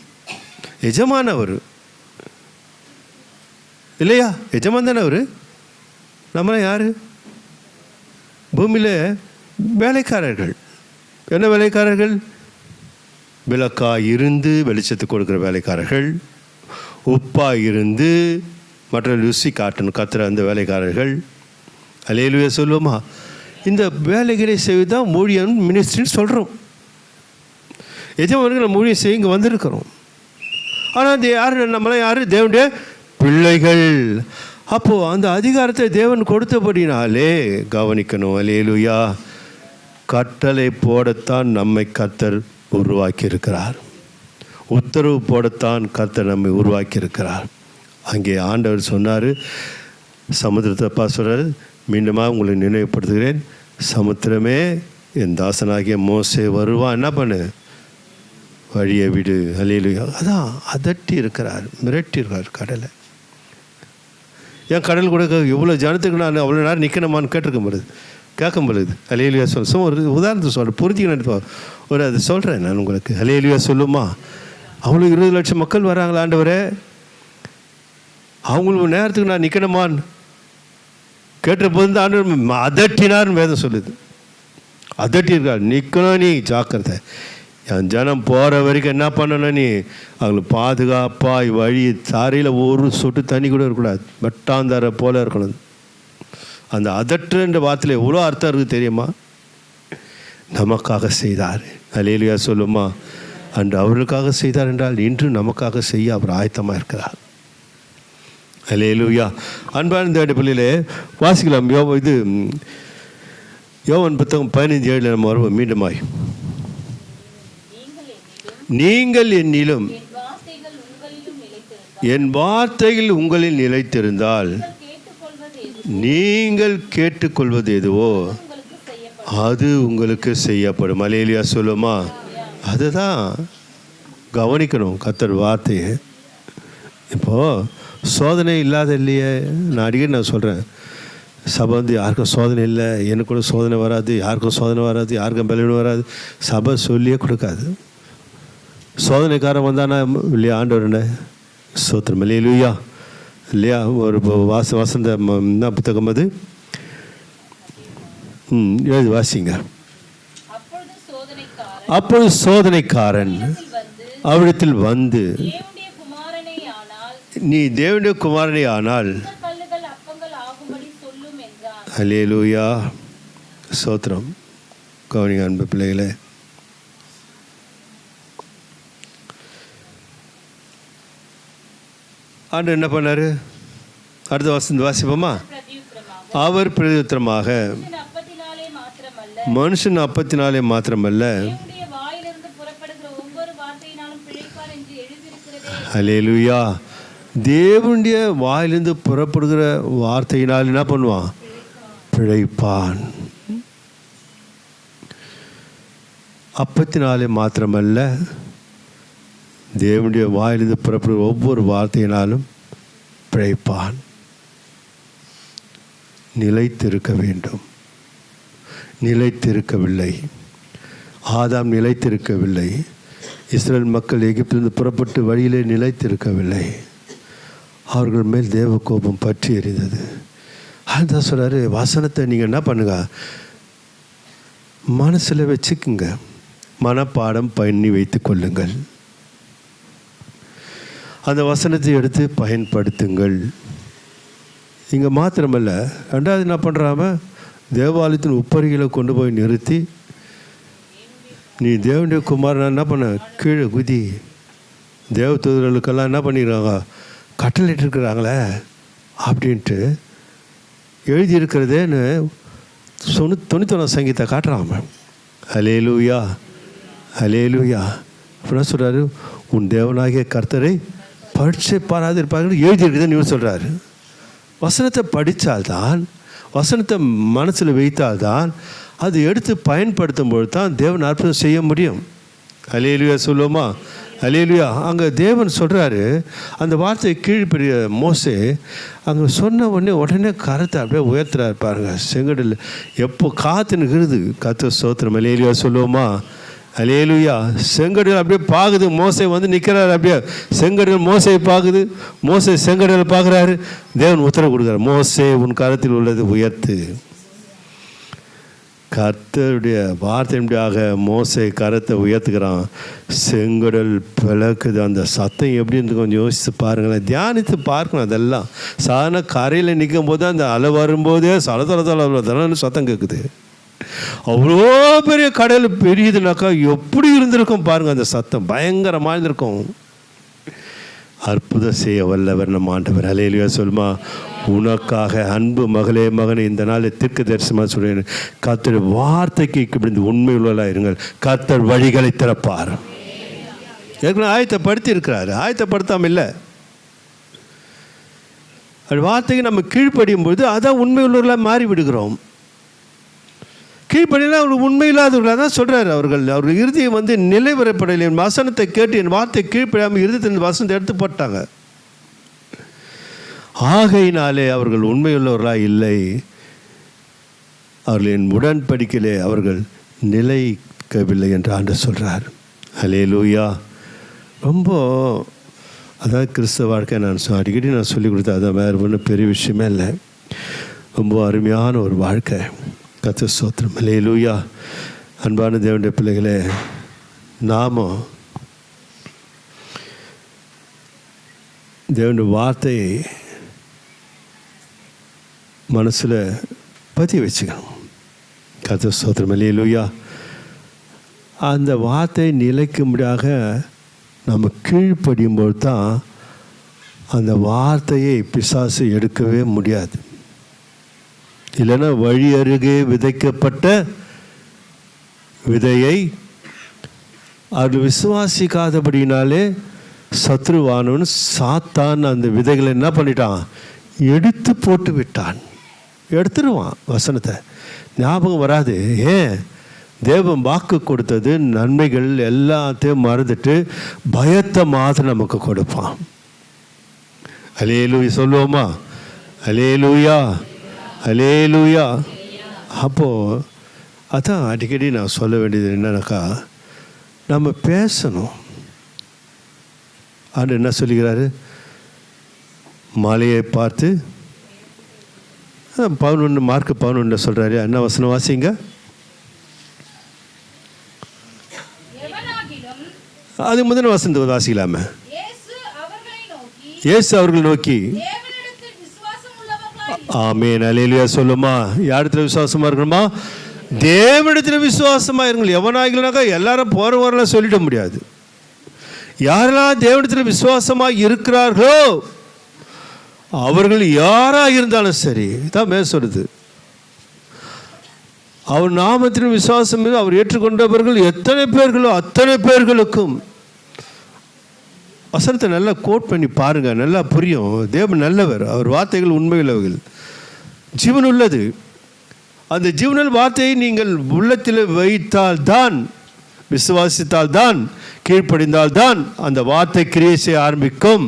எஜமான அவர் இல்லையா? எஜமான் தானே அவர். நம்மளாம் யார்? பூமியில் வேலைக்காரர்கள். என்ன வேலைக்காரர்கள்? விளக்காக இருந்து வெளிச்சத்தை கொடுக்குற வேலைக்காரர்கள், உப்பாக இருந்து மற்ற ருசி காட்டணும் கத்துற அந்த வேலைக்காரர்கள். அல்லேலூயா சொல்லுவோமா? இந்த வேலைகளை செய்வதுதான் ஊழியன் மினிஸ்ட்ரின்னு சொல்கிறோம். எஜமானுக்கு நம்ம ஊழியம் செய்ய இங்கே வந்திருக்கிறோம். ஆனால் அது யார்? நம்மளாம் யார்? தேவனுடைய பிள்ளைகள். அப்போது அந்த அதிகாரத்தை தேவன் கொடுத்தபடினாலே கவனிக்கணும். அல்லேலூயா. கட்டளை போடத்தான் நம்மை கர்த்தர் உருவாக்கி இருக்கிறார். உத்தரவு போடத்தான் கர்த்தர் நம்மை உருவாக்கி இருக்கிறார். அங்கே ஆண்டவர் சொன்னார், சமுத்திரத்தை சொல்கிறார், மீண்டுமாக உங்களை நினைவுபடுத்துகிறேன், சமுத்திரமே என் தாசனாகிய மோசே வருவான், என்ன பண்ணு? வழியை விடு. அல்லேலூயா. அதான் அதட்டி இருக்கிறார், மிரட்டி இருக்கார் கடலை. ஏன் கடல் கூட இவ்வளோ ஜனத்துக்கு நான் அவ்வளோ நேரம் நிற்கணுமான்னு கேட்கும் பொழுது அல்லேலூயா சொல்ல ஒரு உதாரணத்தை சொல்கிறேன், புரிஞ்சுக்கணும். ஒரு அது சொல்கிறேன் நான் உங்களுக்கு. அல்லேலூயா சொல்லுமா? அவ்வளோ 20 லட்சம் மக்கள் வராங்களா ஆண்டவரே, அவங்களுக்கு நேரத்துக்கு நான் நிற்கணுமான்னு கேட்ட போது தான் ஆண்டவர் அதட்டினார்னு வேதம் சொல்லுது. அதட்டி இருக்கார். நிற்கணும், நீ ஜாக்கிரதை. என் ஜனம் போகிற வரைக்கும் என்ன பண்ணணும்? நீ அவங்களுக்கு பாதுகாப்பாக வழி தாரையில் ஒரு சொட்டு தண்ணி கூட இருக்கக்கூடாது, வெட்டாந்தார போல இருக்கணும். அந்த அதட்டுன்ற வார்த்தையில் எவ்வளோ அர்த்தம் இருக்குது தெரியுமா? நமக்காக செய்தார். அல்லேலூயா சொல்லுமா. அன்று அவர்களுக்காக செய்தார் என்றால் இன்று நமக்காக செய்ய அவர் ஆயத்தமாக இருக்கிறார். அல்லேலூயா. அன்பான இந்த அடிப்படையிலே வாசிக்கலாம். யோவான் புத்தகம் 15:7 நம்ம வருவோம் மீண்டுமாய். நீங்கள் என்னிலும் என் வார்த்தைகள் உங்களில் நிலைத்திருந்தால் நீங்கள் கேட்டுக்கொள்வது எதுவோ அது உங்களுக்கு செய்யப்படும். அல்லேலூயா சொல்லுமா. அதுதான் கவனிக்கணும் கர்த்தர் வார்த்தையை. இப்போது சோதனை இல்லாத இல்லையே. நான் அடிக்கடி சொல்கிறேன், சபை யாருக்கும் சோதனை இல்லை, எனக்கு கூட சோதனை வராது, யாருக்கும் சோதனை வராது, யாருக்கும் பலவீனம் வராது, சபை சொல்லியே கொடுக்காது. சோதனைக்காரன் வந்தானா இல்லையா ஆண்டவர் ஸ்தோத்திரம். அல்லேலூயா இல்லையா. ஒரு வசந்த என்ன புத்தகம் அது? எழுதி வாசிங்க. அப்பொழுது சோதனைக்காரன் அவரிடத்தில் வந்து, நீ தேவனுடைய குமாரனே ஆனால் அல்லேலூயா ஸ்தோத்திரம். கவனிங்க அன்பு பிள்ளைகளே, ஆண்டு என்ன பண்ணாரு? அடுத்த வசந்த வாசிப்போமா? அவர் பிரதியுத்தரமாக, மனுஷன் அப்பத்தினாலே மாத்திரமல்ல அல்லேலூயா தேவனுடைய வாயிலிருந்து புறப்படுகிற வார்த்தையினால் என்ன பண்ணுவான்? பிழைப்பான். அப்பத்தினாலே மாத்திரமல்ல, தேவனுடைய வாயிலிருந்து புறப்படுகிற ஒவ்வொரு வார்த்தையினாலும் பிழைப்பான். நிலைத்திருக்க வேண்டும். நிலைத்திருக்கவில்லை. ஆதாம் நிலைத்திருக்கவில்லை. இஸ்ரேல் மக்கள் எகிப்திலிருந்து புறப்பட்டு வழியிலே நிலைத்திருக்கவில்லை. அவர்கள் மேல் தேவ கோபம் பற்றி எறிந்தது. அதுதான் சொல்கிறாரு, வசனத்தை நீங்கள் என்ன பண்ணுங்க, மனசில் வச்சுக்குங்க, மனப்பாடம் பண்ணி வைத்து கொள்ளுங்கள். அந்த வசனத்தை எடுத்து பயன்படுத்துங்கள். இங்கே மாத்திரமல்ல, ரெண்டாவது என்ன பண்ணுறாம, தேவாலயத்தின் உப்பரிகளை கொண்டு போய் நிறுத்தி, நீ தேவனுடைய குமாரன் என்ன பண்ண, கீழே குதி. தேவ தூதர்களுக்கெல்லாம் என்ன பண்ணிடுறாங்க, கட்டளையிட்டிருக்கிறாங்களே அப்படின்ட்டு எழுதியிருக்கிறதேன்னு 91 சங்கீதத்தை காட்டுறாங்க. அல்லேலூயா அல்லேலூயா. அப்படின்னா சொல்கிறாரு, உன் தேவனாகிய கர்த்தரை பரீட்சை பாராதிருப்பார்கள் எழுதியிருக்குதுன்னு இவர் சொல்கிறாரு. வசனத்தை படித்தால்தான், வசனத்தை மனசில் வைத்தால்தான், அது எடுத்து பயன்படுத்தும் பொழுது தான் தேவன் அற்புதம் செய்ய முடியும். அல்லேலூயா சொல்லுவோமா. அல்லேலூயா. அங்கே தேவன் சொல்கிறாரு, அந்த வார்த்தையை கீழ்ப்பெரிய மோசே அங்கே சொன்ன உடனே கரத்தை அப்படியே உயர்த்துறாரு பாருங்க. செங்கடல் எப்போ காத்துனுக்குது. கர்த்தர் ஸ்தோத்திரம். அல்லேலூயா சொல்லுவோமா. அல்லேலூயா. செங்கடல் அப்படியே பார்க்குது. மோசே நிற்கிறாரு. அப்படியே செங்கடல் மோசையை பார்க்குது. மோசே செங்கடலை பார்க்குறாரு. தேவன் உத்தரவு கொடுக்குறாரு, மோசே உன் கரத்தில் உள்ளது உயர்த்து. கர்த்தருடைய வார்த்தையாக மோசே கரத்தை உயர்த்துக்கிறான். செங்கடல் பிளக்குது. அந்த சத்தம் எப்படி இருந்து கொஞ்சம் யோசித்து பாருங்களேன், தியானித்து பார்க்கணும். அதெல்லாம் சாதாரண கரையில் நிற்கும் போது அந்த அலை வரும்போதே சலதளன்னு சத்தம் கேட்குது. அவ்வளோ பெரிய கடல் பெரியதுனாக்கா எப்படி இருந்திருக்கும் பாருங்கள். அந்த சத்தம் பயங்கரமாக இருந்திருக்கும். அற்புதம் செய்ய வல்லவர் நம்ம ஆண்டவர். அல்லேலூயா சொல்லுமா. உனக்காக அன்பு மகளே மகனே, இந்த நாள் தீர்க்க தரிசனமாக சொல்கிறேன், கர்த்தர் வார்த்தைக்கு இப்படி உண்மை உள்ளவர்களாக இருங்கள். கர்த்தர் வழிகளை திறப்பார். ஏற்கனவே ஆயத்தப்படுத்தி இருக்கிறாரு, ஆயத்தப்படுத்தாமல் இல்லை. அது வார்த்தைக்கு நம்ம கீழ்ப்படியும் பொழுது அதான் உண்மை உள்ளவர்களாக மாறி விடுகிறோம். கீழ்ப்படினா அவர் உண்மையில்லாதவர்களாக தான் சொல்கிறார். அவர்கள் இறுதியை நிலைவரப்படலை. என் வசனத்தை கேட்டு என் வார்த்தை கீழ்ப்படியாமல் இறுதியில் வசனத்தை எடுத்து போட்டாங்க. ஆகையினாலே அவர்கள் உண்மையுள்ளவர்களாக இல்லை. அவர்கள் என் உடன்படிக்கையிலே அவர்கள் நிலைக்கவில்லை என்று ஆண்டவர் சொல்கிறார். அல்லேலூயா. ரொம்ப அதான் கிறிஸ்தவ வாழ்க்கை. நான் அடிக்கடி சொல்லிக் கொடுத்தேன். அதான் வேறு ஒன்றும் பெரிய விஷயமே இல்லை. ரொம்ப அருமையான ஒரு வாழ்க்கை. கர்த்தர் ஸ்தோத்திரம். அல்லேலூயா. அன்பான தேவனுடைய பிள்ளைகளே, நாம தேவனுடைய வார்த்தையை மனசில் பற்றி வச்சுக்கணும். கர்த்தர் ஸ்தோத்திரம். அல்லேலூயா. அந்த வார்த்தை நிலைக்கும்படியாக நம்ம கீழ்ப்படியும்போது தான் அந்த வார்த்தையை பிசாசு எடுக்கவே முடியாது. இல்லைன்னா வழி அருகே விதைக்கப்பட்ட விதையை அது விசுவாசிக்காதபடினாலே சத்ருவானவன் சாத்தான் அந்த விதைகளை என்ன பண்ணிட்டான், எடுத்து போட்டு விட்டான். எடுத்துருவான், வசனத்தை ஞாபகம் வராது. ஏன்? தேவன் வாக்கு கொடுத்தது நன்மைகள் எல்லாத்தையும் மறந்துட்டு பயத்தை மாத்திரம் நமக்கு கொடுப்பான். அல்லேலூயா சொல்லுவோமா? அல்லேலூயா, அல்லேலூயா. அப்போது அதான் அடிக்கடி நான் சொல்ல வேண்டியது என்னன்னாக்கா, நம்ம பேசணும். ஆண்டு என்ன சொல்லுகிறாரு? மலையை பார்த்து 11 மார்க் 11 சொல்கிறாரு. என்ன வசனம் வாசிங்க? அது முதல் வசனத்தை வாசிக்கலாமே. இயேசு அவர்கள் நோக்கி, ஆமென் அல்லேலூயா சொல்லுமா. யாரிடத்துல விசுவாசமாக இருக்கணுமா? தேவனிடத்தில் விசுவாசமாக இருங்கள். எவனாகினாக்கா எல்லாரும் போகிற வரலாம் சொல்லிட முடியாது. யாரெல்லாம் தேவனிடத்தில் விசுவாசமாக இருக்கிறார்களோ அவர்கள் யாராக இருந்தாலும் சரி தான் மேல் சொல்லுது. அவர் நாமத்தின் விசுவாசம் அவர் ஏற்றுக்கொண்டவர்கள் எத்தனை பேர்களோ அத்தனை பேர்களுக்கும். வசனத்தை நல்லா கோட் பண்ணி பாருங்கள், நல்லா புரியும். தேவன் நல்லவர், அவர் வார்த்தைகள் உண்மையுள்ளவர்கள், ஜீவன் உள்ளது. அந்த ஜீவனல் வார்த்தையை நீங்கள் உள்ளத்தில் வைத்தால்தான், விசுவாசித்தால்தான், கீழ்ப்படிந்தால்தான் அந்த வார்த்தை கிரியை செய்ய ஆரம்பிக்கும்.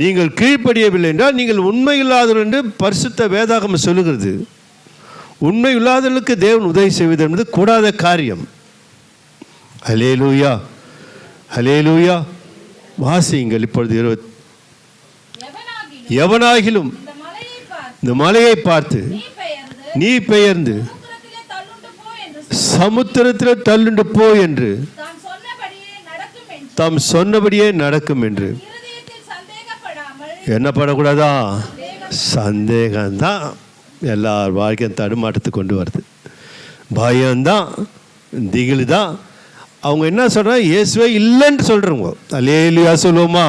நீங்கள் கீழ்ப்படியவில்லை என்றால் நீங்கள் உண்மை இல்லாதவர்கள் என்று பரிசுத்த வேதாகமம் சொல்லுகிறது. உண்மை இல்லாதவர்களுக்கு தேவன் உதவி செய்வது என்பது கூடாத காரியம். அல்லேலூயா, அல்லேலூயா. வாசியுங்கள் இப்பொழுது 20. எவனாகிலும் இந்த மலையை பார்த்து நீ பெயர்ந்து சமுத்திரத்தில் தள்ளுண்டு போ என்று தாம் சொன்னபடியே நடக்கும் என்று. என்ன பண்ணக்கூடாதா? சந்தேகம்தான் எல்லார் வாழ்க்கையும் தடுமாட்டத்தை கொண்டு வருது. பயம்தான், திகில் தான். அவங்க என்ன சொல்கிறாங்க? இயேசுவே இல்லைன்னு சொல்கிறவங்க. அல்லேலூயா சொல்லுவோமா?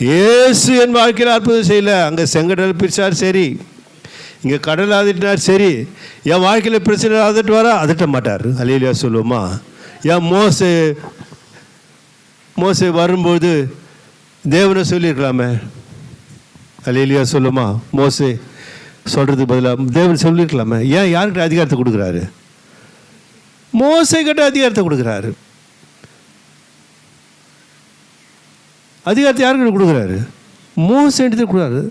இயேசு என் வாழ்க்கையில் அற்புதம் செய்யலை. அங்கே செங்கடல் பிரிச்சார் சரி, இங்கே கடல் ஆதிட்டார் சரி, என் வாழ்க்கையில் பிரச்சனை ஆதிட்டு வர அதட்ட மாட்டார். அல்லேலூயா சொல்லுவோமா? ஏன் மோசே வரும்போது தேவனை சொல்லியிருக்கலாமே. அல்லேலூயா சொல்லுமா? மோசே சொல்கிறதுக்கு பதிலாக தேவன் சொல்லியிருக்கலாமே. ஏன் யார்கிட்ட அதிகாரத்தை கொடுக்குறாரு? மோசே கிட்ட அதிகாரத்தை கொடுக்குறாரு. அதிகாரத்தை யாருக்கிட்ட கொடுக்குறாரு? மோசே எடுத்து கொடுக்குறாரு.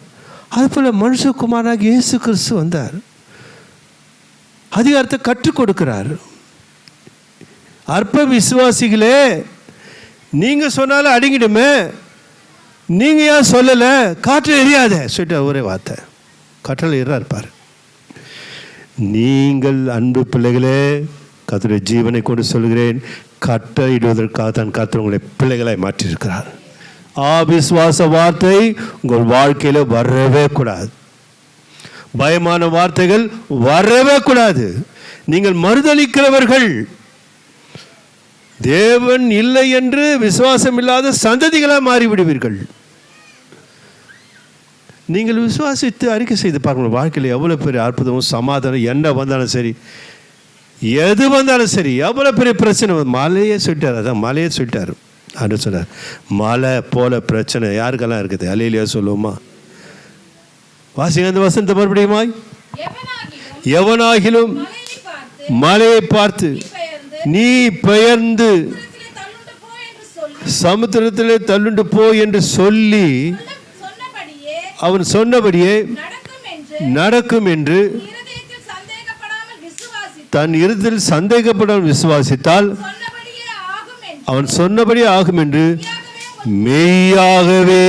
அதுபோல் மனுஷகுமாரனாக இயேசு கிறிஸ்து வந்தார், அதிகாரத்தை கற்றுக் கொடுக்கிறார். அற்ப விசுவாசிகளே, நீங்கள் சொன்னாலும் அடங்கிடுமே, நீங்கள் ஏன் சொல்லலை? காற்றில் எரியாத சொல்லிட்டு ஒரே வார்த்தை, கற்றல் எறா இருப்பார். நீங்கள் அன்பு பிள்ளைகளே, கர்த்தருடைய ஜீவனை கொண்டு சொல்கிறேன், கட்டளையிடுவதற்காக தான் கர்த்தர் உங்களை பிள்ளைகளாய் மாற்றியிருக்கிறார். அவிசுவாச வார்த்தை உங்கள் வாழ்க்கையில் வரவே கூடாது. பயமான வார்த்தைகள் வரவே கூடாது. நீங்கள் மறுதளிக்கிறவர்கள், தேவன் இல்லை என்று விசுவாசம் இல்லாத சந்ததிகளாக மாறிவிடுவீர்கள். நீங்கள் விசுவாசித்து அறிக்கை செய்து பாருங்கள், வாழ்க்கையில் எவ்வளோ பெரிய அற்புதமும் சமாதானம் என்ன வந்தாலும் சரி, எது வந்தாலும் சரி, எவ்வளோ பெரிய பிரச்சனை. மலையே சொல்லிட்டார், அதான் மலையே சொல்லிட்டார். அது சொன்னார், மலை போல பிரச்சனை யாருக்கெல்லாம் இருக்குது? அல்லேலூயா சொல்லுவோமா? வாசிங்க அந்த வசனத்தை மறுபடியுமாய். எவனாகிலும் மலையை பார்த்து நீ பெயர்ந்து சமுத்திரத்திலே தள்ளுண்டு போ என்று சொல்லி அவன் சொன்னபடியே நடக்கும் என்று தன் இருதயத்தில் சந்தேகப்படாமல் விசுவாசித்தால் அவன் சொன்னபடியே ஆகும் என்று மெய்யாகவே,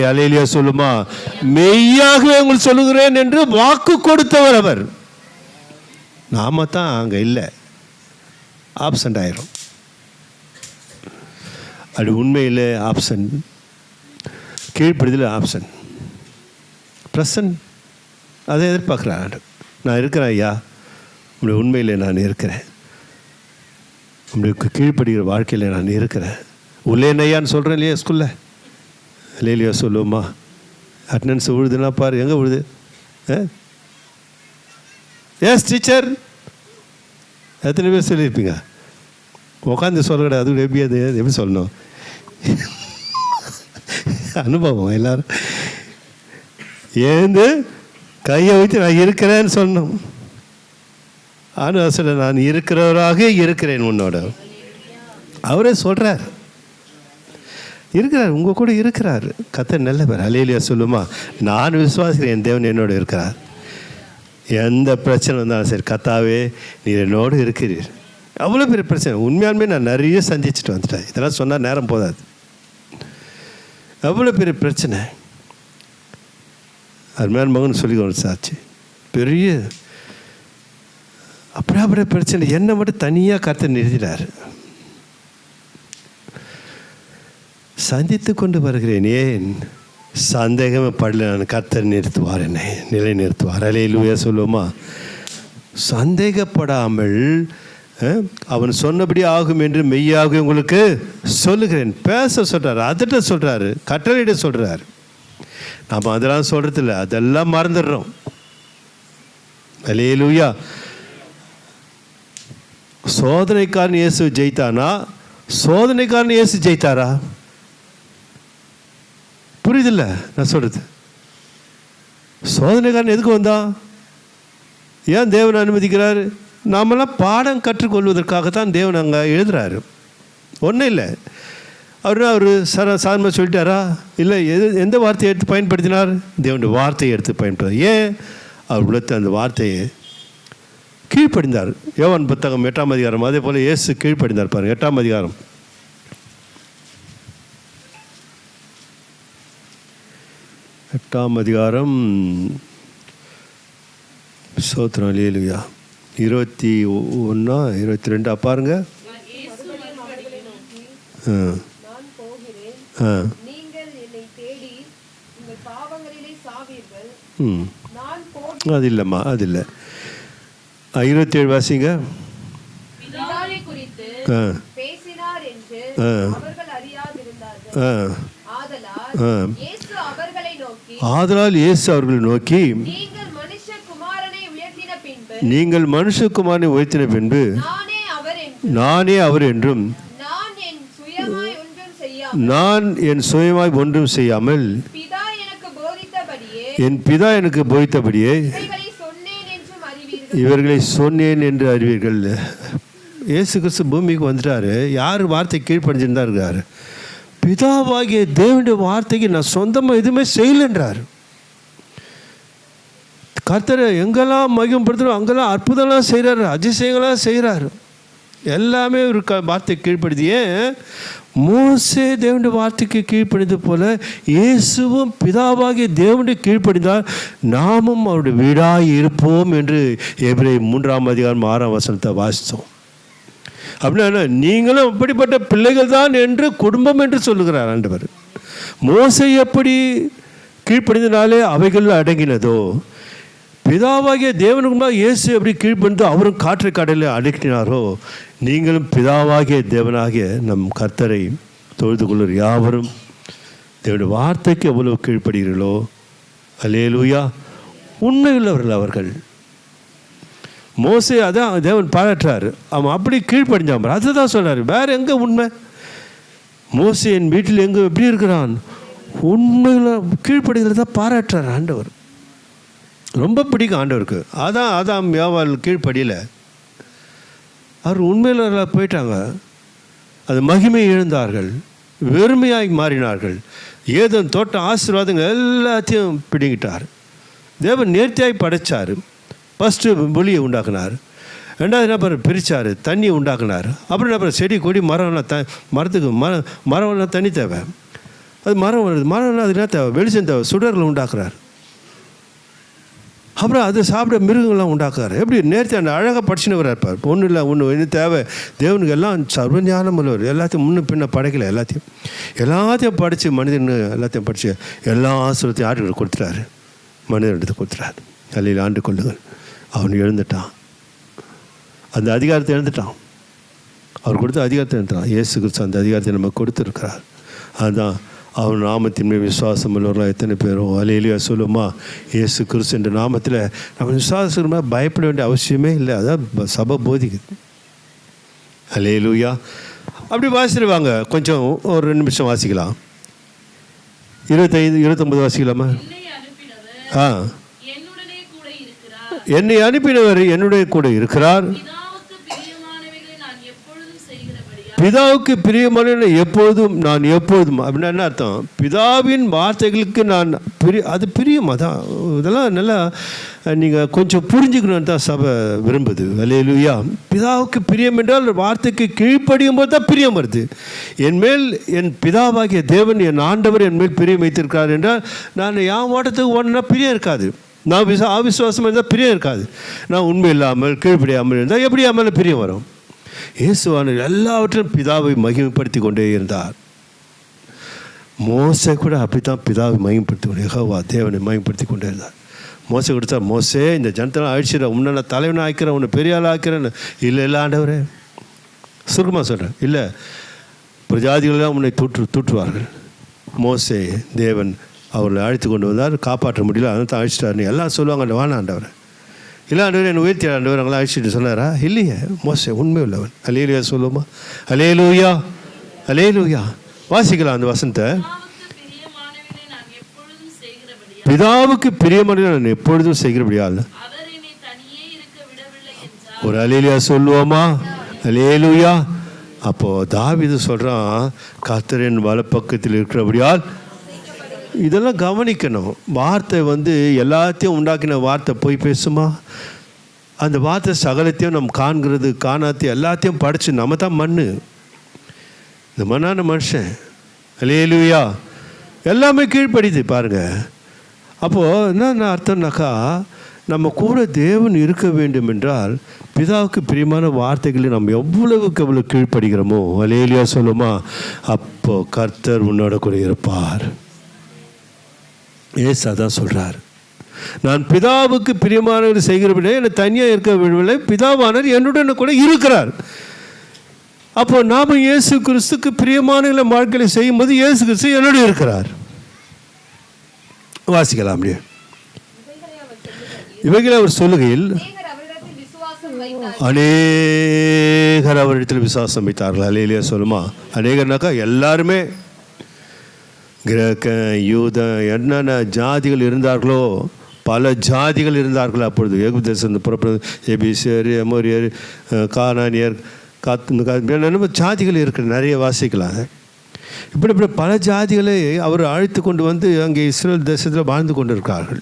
அல்லேலூயா சொல்லுமா, மெய்யாகவே உங்களுக்கு சொல்லுகிறேன் என்று வாக்கு கொடுத்தவர் அவர். நாம தான் அங்கே இல்லை, ஆப்சண்ட் ஆயிரும். அது உண்மையில் ஆப்சண்ட், கீழ்ப்படுதல் ஆப்சண்ட். ப்ரெசன்ட் அதை எதிர்பார்க்குறேன். நான் இருக்கிறேன் ஐயா, உங்களுடைய உண்மையில் நான் இருக்கிறேன். உங்களுக்கு கீழ்ப்படுகிற வாழ்க்கையில் நான் இருக்கிறேன். உள்ளே நையான்னு சொல்கிறேன் இல்லையா ஸ்கூலில், இல்லையா சொல்லுவோம்மா? அட்டண்டன்ஸ் விழுதுன்னா பாரு, எங்கே விழுது? எஸ் டீச்சர், எத்தனை பேர் சொல்லியிருப்பீங்க? உட்காந்து சொல்ல கிடையாது, அது எப்படி சொல்லணும்? அனுபவம். எல்லோரும் ஏந்து கையை வைத்து நான் இருக்கிறேன்னு சொல்லணும். ஆனால் சொல்ல, நான் இருக்கிறவராக இருக்கிறேன் உன்னோட. அவரே சொல்கிறார், இருக்கிறார், உங்கள் கூட இருக்கிறார். கர்த்தர் நல்லவர். அல்லேலூயா சொல்லுமா? நான் விசுவாசிக்கிறேன், என் தேவன் என்னோடு இருக்கிறார். எந்த பிரச்சனை வந்தாலும் சரி, கர்த்தாவே நீர் என்னோடு இருக்கிறீர். அவ்வளோ பெரிய பிரச்சனை உண்மையாலுமே நான் நிறைய சந்திச்சுட்டு வந்துட்டேன். இதெல்லாம் சொன்னால் நேரம் போதாது. அவ்வளோ பெரிய பிரச்சனை. அருமையான மகன் சொல்லி சாட்சி, பெரிய அப்படியே பிரச்சனை. என்னை மட்டும் தனியாக கர்த்தர் நிறுத்தினார். சந்தித்து கொண்டு வருகிறேன், ஏன் சந்தேகமே படல, நான் கர்த்தர் நிறுத்துவார், என்னை நிலை நிறுத்துவார். அல்லேலூயா சொல்லுவோமா? சந்தேகப்படாமல் அவன் சொன்னபடி ஆகும் என்று மெய்யாக உங்களுக்கு சொல்லுகிறேன். பேச சொல்கிறார், அதட்ட சொல்கிறாரு, கட்டளையிட சொல்கிறார். நாம் அதெல்லாம் சொல்கிறதில்ல, அதெல்லாம் மறந்துடுறோம். அல்லேலூயா. சோதனைக்காரன் இயேசு ஜெயித்தானா? சோதனைக்காரன் இயேசு ஜெயித்தாரா? புரியுதில்ல நான் சொல்கிறது? சோதனைக்காரன் எதுக்கு வந்தான்? ஏன் தேவன் அனுமதிக்கிறார்? நாமெல்லாம் பாடம் கற்றுக்கொள்வதற்காகத்தான் தேவன் அங்கே எழுதுகிறாரு. ஒன்றும் இல்லை. அவர் சாதாரணமாக சொல்லிட்டாரா? இல்லை. எந்த வார்த்தையை எடுத்து பயன்படுத்தினார்? தேவனுடைய வார்த்தையை எடுத்து பயன்படுத்தார். ஏன்? அவர் உலகத்தை அந்த வார்த்தையை கீழ்ப்படிந்தார். யோவான் புத்தகம் 8ஆம் அதிகாரம், அதே போல் இயேசு கீழ்ப்படிந்தார். பாருங்கள், 8ஆம் அதிகாரம் 8ஆம் அதிகாரம் சோத்திரம். அல்லேலூயா. 21 22 பாருங்க. அது இல்லைம்மா, அது இல்லை. 27 வாசிங்க. ஆதலால் இயேசு அவர்களை நோக்கி, நீங்கள் மனுஷகுமாரனை உயர்த்தின பின்பு நானே அவர் என்றும், நான் என் சுயமாய் ஒன்றும் செய்யாமல் என் பிதா எனக்கு போதித்தபடியே இவர்களை சொன்னேன் என்று அறிவீர்கள். இயேசு கிறிஸ்து பூமிக்கு வந்துட்டாரு. யார் வார்த்தை கீழ்ப்படிஞ்சிருந்தா இருக்காரு? பிதாவாகிய தேவனுடைய வார்த்தைக்கு நான் சொந்தமாக எதுவுமே செய்யலைன்றார். கர்த்தரை எங்கெல்லாம் மகிமைப்படுத்துகிறோம் அங்கெல்லாம் அற்புதம்லாம் செய்கிறாரு, அதிசயங்களாம் செய்கிறாரு. எல்லாமே ஒரு வார்த்தை கீழ்ப்படுத்தி. ஏன்? மோசே தேவனுடைய வார்த்தைக்கு கீழ்ப்படிந்தது போல இயேசுவும் பிதாவாகிய தேவனுடைய கீழ்ப்படிந்தால் நாமும் அவருடைய வீடாய் இருப்போம் என்று எபிரேயர் 3ஆம் அதிகாரம் 6ஆம் வசனத்தை வாசித்தோம். அப்படின்னா நீங்களும் அப்படிப்பட்ட பிள்ளைகள் தான் என்று குடும்பம் என்று சொல்லுகிறார் ஆண்டவர். மோசே எப்படி கீழ்ப்படிந்தனாலே அவைகள் அடங்கினதோ, பிதாவாகிய தேவனுக்கு இயேசு எப்படி கீழ்ப்படிந்து அவரும் காற்றை கடலில் அடக்கினாரோ, நீங்களும் பிதாவாகிய தேவனாகிய நம் கர்த்தரை தொழுது கொள்ளும் யாவரும் தேவனுடைய வார்த்தைக்கு எவ்வளவு கீழ்ப்படுகிறீர்களோ, அல்லேலூயா, உண்மையுள்ளவர்கள் அவர்கள். மோசே அதான் தேவன் பாராட்டுறார். அவன் அப்படி கீழ்ப்படிஞ்சான். அதுதான் சொல்கிறார். வேறு எங்கே உண்மை? மோசே என் வீட்டில் எங்கே எப்படி இருக்கிறான்? உண்மையில் கீழ்ப்படுகிறத பாராட்டுறார் ஆண்டவர். ரொம்ப பிடிக்கும் ஆண்டவருக்கு. அதான் வியாபார கீழ்ப்படியில் அவர் உண்மையில் போயிட்டாங்க. அது மகிமை இழந்தார்கள், வெறுமையாகி மாறினார்கள். ஏதேன் தோட்டம் ஆசீர்வாதங்கள் எல்லாத்தையும் பிடிங்கிட்டார். தேவன் நேர்த்தியாய் படைத்தார். ஃபஸ்ட்டு புலியை உண்டாக்குனார். ரெண்டாவது என்ன பண்ண பிரித்தார், தண்ணியை உண்டாக்குனார். அப்புறம் என்ன பண்ண செடி கொடி மரம்லாம் மரத்துக்கு மரம்லாம் தண்ணி தேவை. அது மரம் வருது, மரம்லாம் அதுக்கு என்ன தேவை? வெளிச்சம் தேவை. சுடர்களை உண்டாக்குறார். அப்புறம் அதை சாப்பிட மிருகங்கள்லாம் உண்டாக்குறாரு. எப்படி நேர்த்தி அந்த அழகாக படிச்சுன்னு இருப்பார். ஒன்றும் இல்லை, ஒன்று தேவை. தேவனுக்கு எல்லாம் சர்வஞானம் உள்ளவர். எல்லாத்தையும் முன்ன பின்ன படைக்கலை. எல்லாத்தையும் படித்து மனிதன் எல்லாத்தையும் படித்து எல்லா ஆசிரியத்தையும் ஆண்டுகள் கொடுத்துட்டாரு. மனிதனிடத்தை கொடுத்துட்டாரு. அல்லையில் ஆண்டு கொள்ளுங்கள். அவன் எழுந்துட்டான், அந்த அதிகாரத்தை எழுந்துட்டான். அவர் கொடுத்த அதிகாரத்தை இருந்தான். இயேசு கிறிஸ்து அந்த அதிகாரத்தை நம்ம கொடுத்துருக்கிறார். அதுதான் அவர் நாமத்தின் மேல் விசுவாசம் உள்ளவர்களாக எத்தனை பேரும் அல்லேலூயா சொல்லுமா. இயேசு கிறிஸ்து என்ற நாமத்தில் நம்ம விசுவாசம் பயப்பட வேண்டிய அவசியமே இல்லை. அதான் சபை போதிக்குது. அல்லேலூயா. அப்படி வாசிடுவாங்க. கொஞ்சம் ஒரு 2 நிமிஷம் வாசிக்கலாம். 25-29 வாசிக்கலாமா? என்னை அனுப்பினவர் என்னுடைய கூட இருக்கிறார். பிதாவுக்கு பிரியமான எப்பொழுதும் நான் எப்பொழுதும் அப்படின்னா என்ன அர்த்தம்? பிதாவின் வார்த்தைகளுக்கு நான் அது பிரியம். அதான் இதெல்லாம் நல்லா நீங்கள் கொஞ்சம் புரிஞ்சுக்கணுன்னு தான் சபை விரும்புது. அல்லேலூயா. பிதாவுக்கு பிரியம் என்றால் வார்த்தைக்கு கீழ்ப்படியும் போது தான் பிரியம் வருது. என்மேல் என் பிதாவாகிய தேவன் என் ஆண்டவர் என்மேல் பிரியம் வைத்திருக்கிறார் என்றால் நான் என் ஓட்டத்துக்கு ஓடனா பிரியம் இருக்காது. நான் அவிசுவாசமாக இருந்தால் பிரியம் இருக்காது. நான் உண்மை இல்லாமல் கீழ்ப்படியாமல் இருந்தால் எப்படி அம்மல பிரியம் வரும்? இயேசுவானவர் எல்லாவற்றையும் பிதாவை மகிமைப்படுத்தி கொண்டே இருந்தார். மோசே கூட அப்படித்தான் பிதாவை மகிமைப்படுத்தி கொண்டே, யெகோவா தேவனை மகிமைப்படுத்தி கொண்டே இருந்தார். மோசே கொடுத்தா, மோசே இந்த ஜனத்தெல்லாம் அழிச்சிட, உன்னை நான் தலைவனை ஆக்கிறேன், உன்னை பெரிய ஆள் ஆக்கிறேன்னு. இல்லை ஆண்டவரே, சுருக்கமாக சொல்கிறேன், இல்லை பிரஜாதிகளெல்லாம் உன்னை தூற்றுவார்கள். மோசே தேவன் அவர்களை அழைத்து கொண்டு வந்தார். காப்பாற்ற முடியல, அதை தான் அழிச்சிட்டாருன்னு எல்லாம் சொல்லுவாங்க. வான ஆண்டவரை இல்லை ஆண்டவர் என்னை உயர்த்தி ஆண்டவர் அவங்களாம் அழிச்சிட்டு சொன்னாரா? இல்லையே, மோசே உண்மை உள்ளவன். அல்லேலூயா சொல்லுமா. அல்லேலூயா, அல்லேலூயா. வாசிக்கலாம் அந்த வசனத்தை. பிதாவுக்கு பிரியமான நான் எப்பொழுதும் செய்கிறபடியால் ஒரு அல்லேலூயா சொல்லுவோமா? அல்லேலூயா. அப்போது தாவீது சொல்கிறான், கர்த்தரின் வலப்பக்கத்தில் இருக்கிறபடியால். இதெல்லாம் கவனிக்கணும். வார்த்தை எல்லாத்தையும் உண்டாக்கின வார்த்தை போய் பேசுமா? அந்த வார்த்தை சகலத்தையும் நம்ம காண்கிறது காணாத்தி எல்லாத்தையும் படித்து நம்ம தான் மண்ணு, இந்த மண்ணான மனுஷன். அல்லேலூயா. எல்லாமே கீழ்ப்படிது பாருங்கள். அப்போது என்ன அர்த்தம்னாக்கா, நம்ம கூட தேவன் இருக்க வேண்டும் என்றால் பிதாவுக்கு பிரியமான வார்த்தைகளை நம்ம எவ்வளவுக்கு எவ்வளவு கீழ்ப்படுகிறோமோ, அல்லேலூயா சொல்லுமா, அப்போ கர்த்தர் உன்னோட கூட இருப்பார். ஏசா தான் சொல்கிறார், நான் பிதாவுக்கு பிரியமானவர் செய்கிறபடியே என்னை தனியாக இருக்க விடவில்லை, பிதாவானவர் என்னுடன் கூட இருக்கிறார். அப்போ நாம் இயேசு கிறிஸ்துக்கு பிரியமான வாழ்க்கையை செய்யும்போது இயேசு கிறிஸ்து என்னோடு இருக்கிறார். வாசிக்கலாம் அப்படியே. இவைகளை அவர் சொல்லுகையில் அநேகர் அவரிடத்தில் விசுவாசம் வைத்தார்கள். அல்லேலூயா சொல்லுமா. அநேகர்னாக்கா எல்லாருமே, கிரேக்க யூத என்னென்ன ஜாதிகள் இருந்தார்களோ, பல ஜாதிகள் இருந்தார்கள். அப்பொழுது ஏகு தேசம் புறப்படுறது எபிசியர், எமோரியர், கானானியர், என்னென்ன ஜாதிகள் இருக்கிற நிறைய வாசிக்கலாம். இப்படி பல ஜாதிகளை அவர் அழைத்து கொண்டு அங்கே இஸ்ரேல் தேசத்தில் வாழ்ந்து கொண்டு இருக்கார்கள்.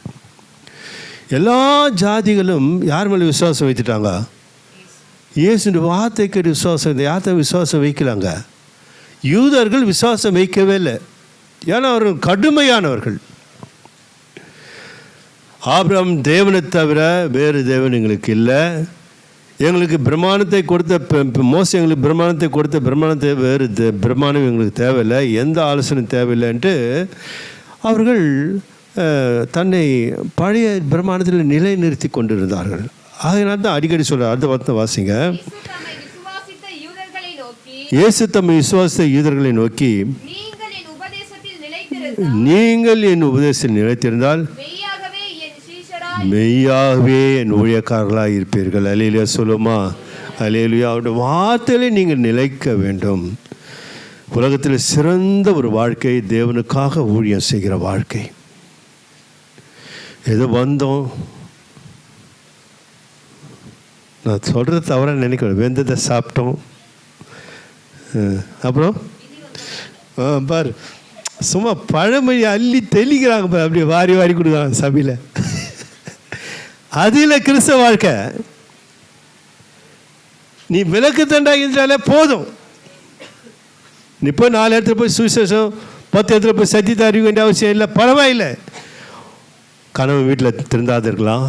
எல்லா ஜாதிகளும் யார் மேலே விசுவாசம் வைத்துட்டாங்க? இயேசுடைய வார்த்தை கேட்டு விசுவாசம். யார்த்த விசுவாசம் வைக்கலாங்க? யூதர்கள் விசுவாசம் வைக்கவே இல்லை. ஏன்னா அவர்கள் கடுமையானவர்கள். ஆபிரகாம் தேவனை தவிர வேறு தேவன் எங்களுக்கு இல்லை, எங்களுக்கு பிரமாணத்தை கொடுத்த மோசே எங்களுக்கு பிரமாணத்தை கொடுத்த பிரமாணத்தை வேறு பிரமாணம் எங்களுக்கு தேவையில்லை, எந்த ஆலோசனையும் தேவையில்லைன்ட்டு அவர்கள் தன்னை பழைய பிரமாணத்தில் நிலைநிறுத்தி கொண்டிருந்தார்கள். அதனால தான் அடிக்கடி சொல்கிறார். அடுத்த வார்த்தை வாசிங்க. இயேசு தம்மை விசுவாசித்த யூதர்களை நோக்கி, நீங்கள் என் உபதேசத்தில் நிலைத்திருந்தால் மெய்யாகவே என் ஊழியக்காரர்களாக இருப்பீர்கள். அல்லேலூயா சொல்லுமா. அல்லேலூயா. அவருடைய வார்த்தையிலே நீங்கள் நிலைக்க வேண்டும். உலகத்தில் சிறந்த ஒரு வாழ்க்கை தேவனுக்காக ஊழியம் செய்கிற வாழ்க்கை. ஏதோ வந்தோம், நான் சொல்கிறது தவறாக நினைக்கிறேன், வெந்ததை சாப்பிட்டோம், அப்புறம் பாரு சும்மா பழமொழி அள்ளி தெளிக்கிறாங்க பாரு, அப்படியே வாரி வாரி கொடுக்குறாங்க சபையில். அதில் கிறிஸ்தவ வாழ்க்கை. நீ விளக்கு தண்டா இருந்தாலே போதும். நீ போய் 4 இடத்துல போய் சுவிசேஷம் 10 இடத்துல போய் சத்தியத்தை அறிவிக்க வேண்டிய அவசியம் இல்லை. பரவாயில்லை. கணவன் வீட்டில் திருந்தாத இருக்கலாம்,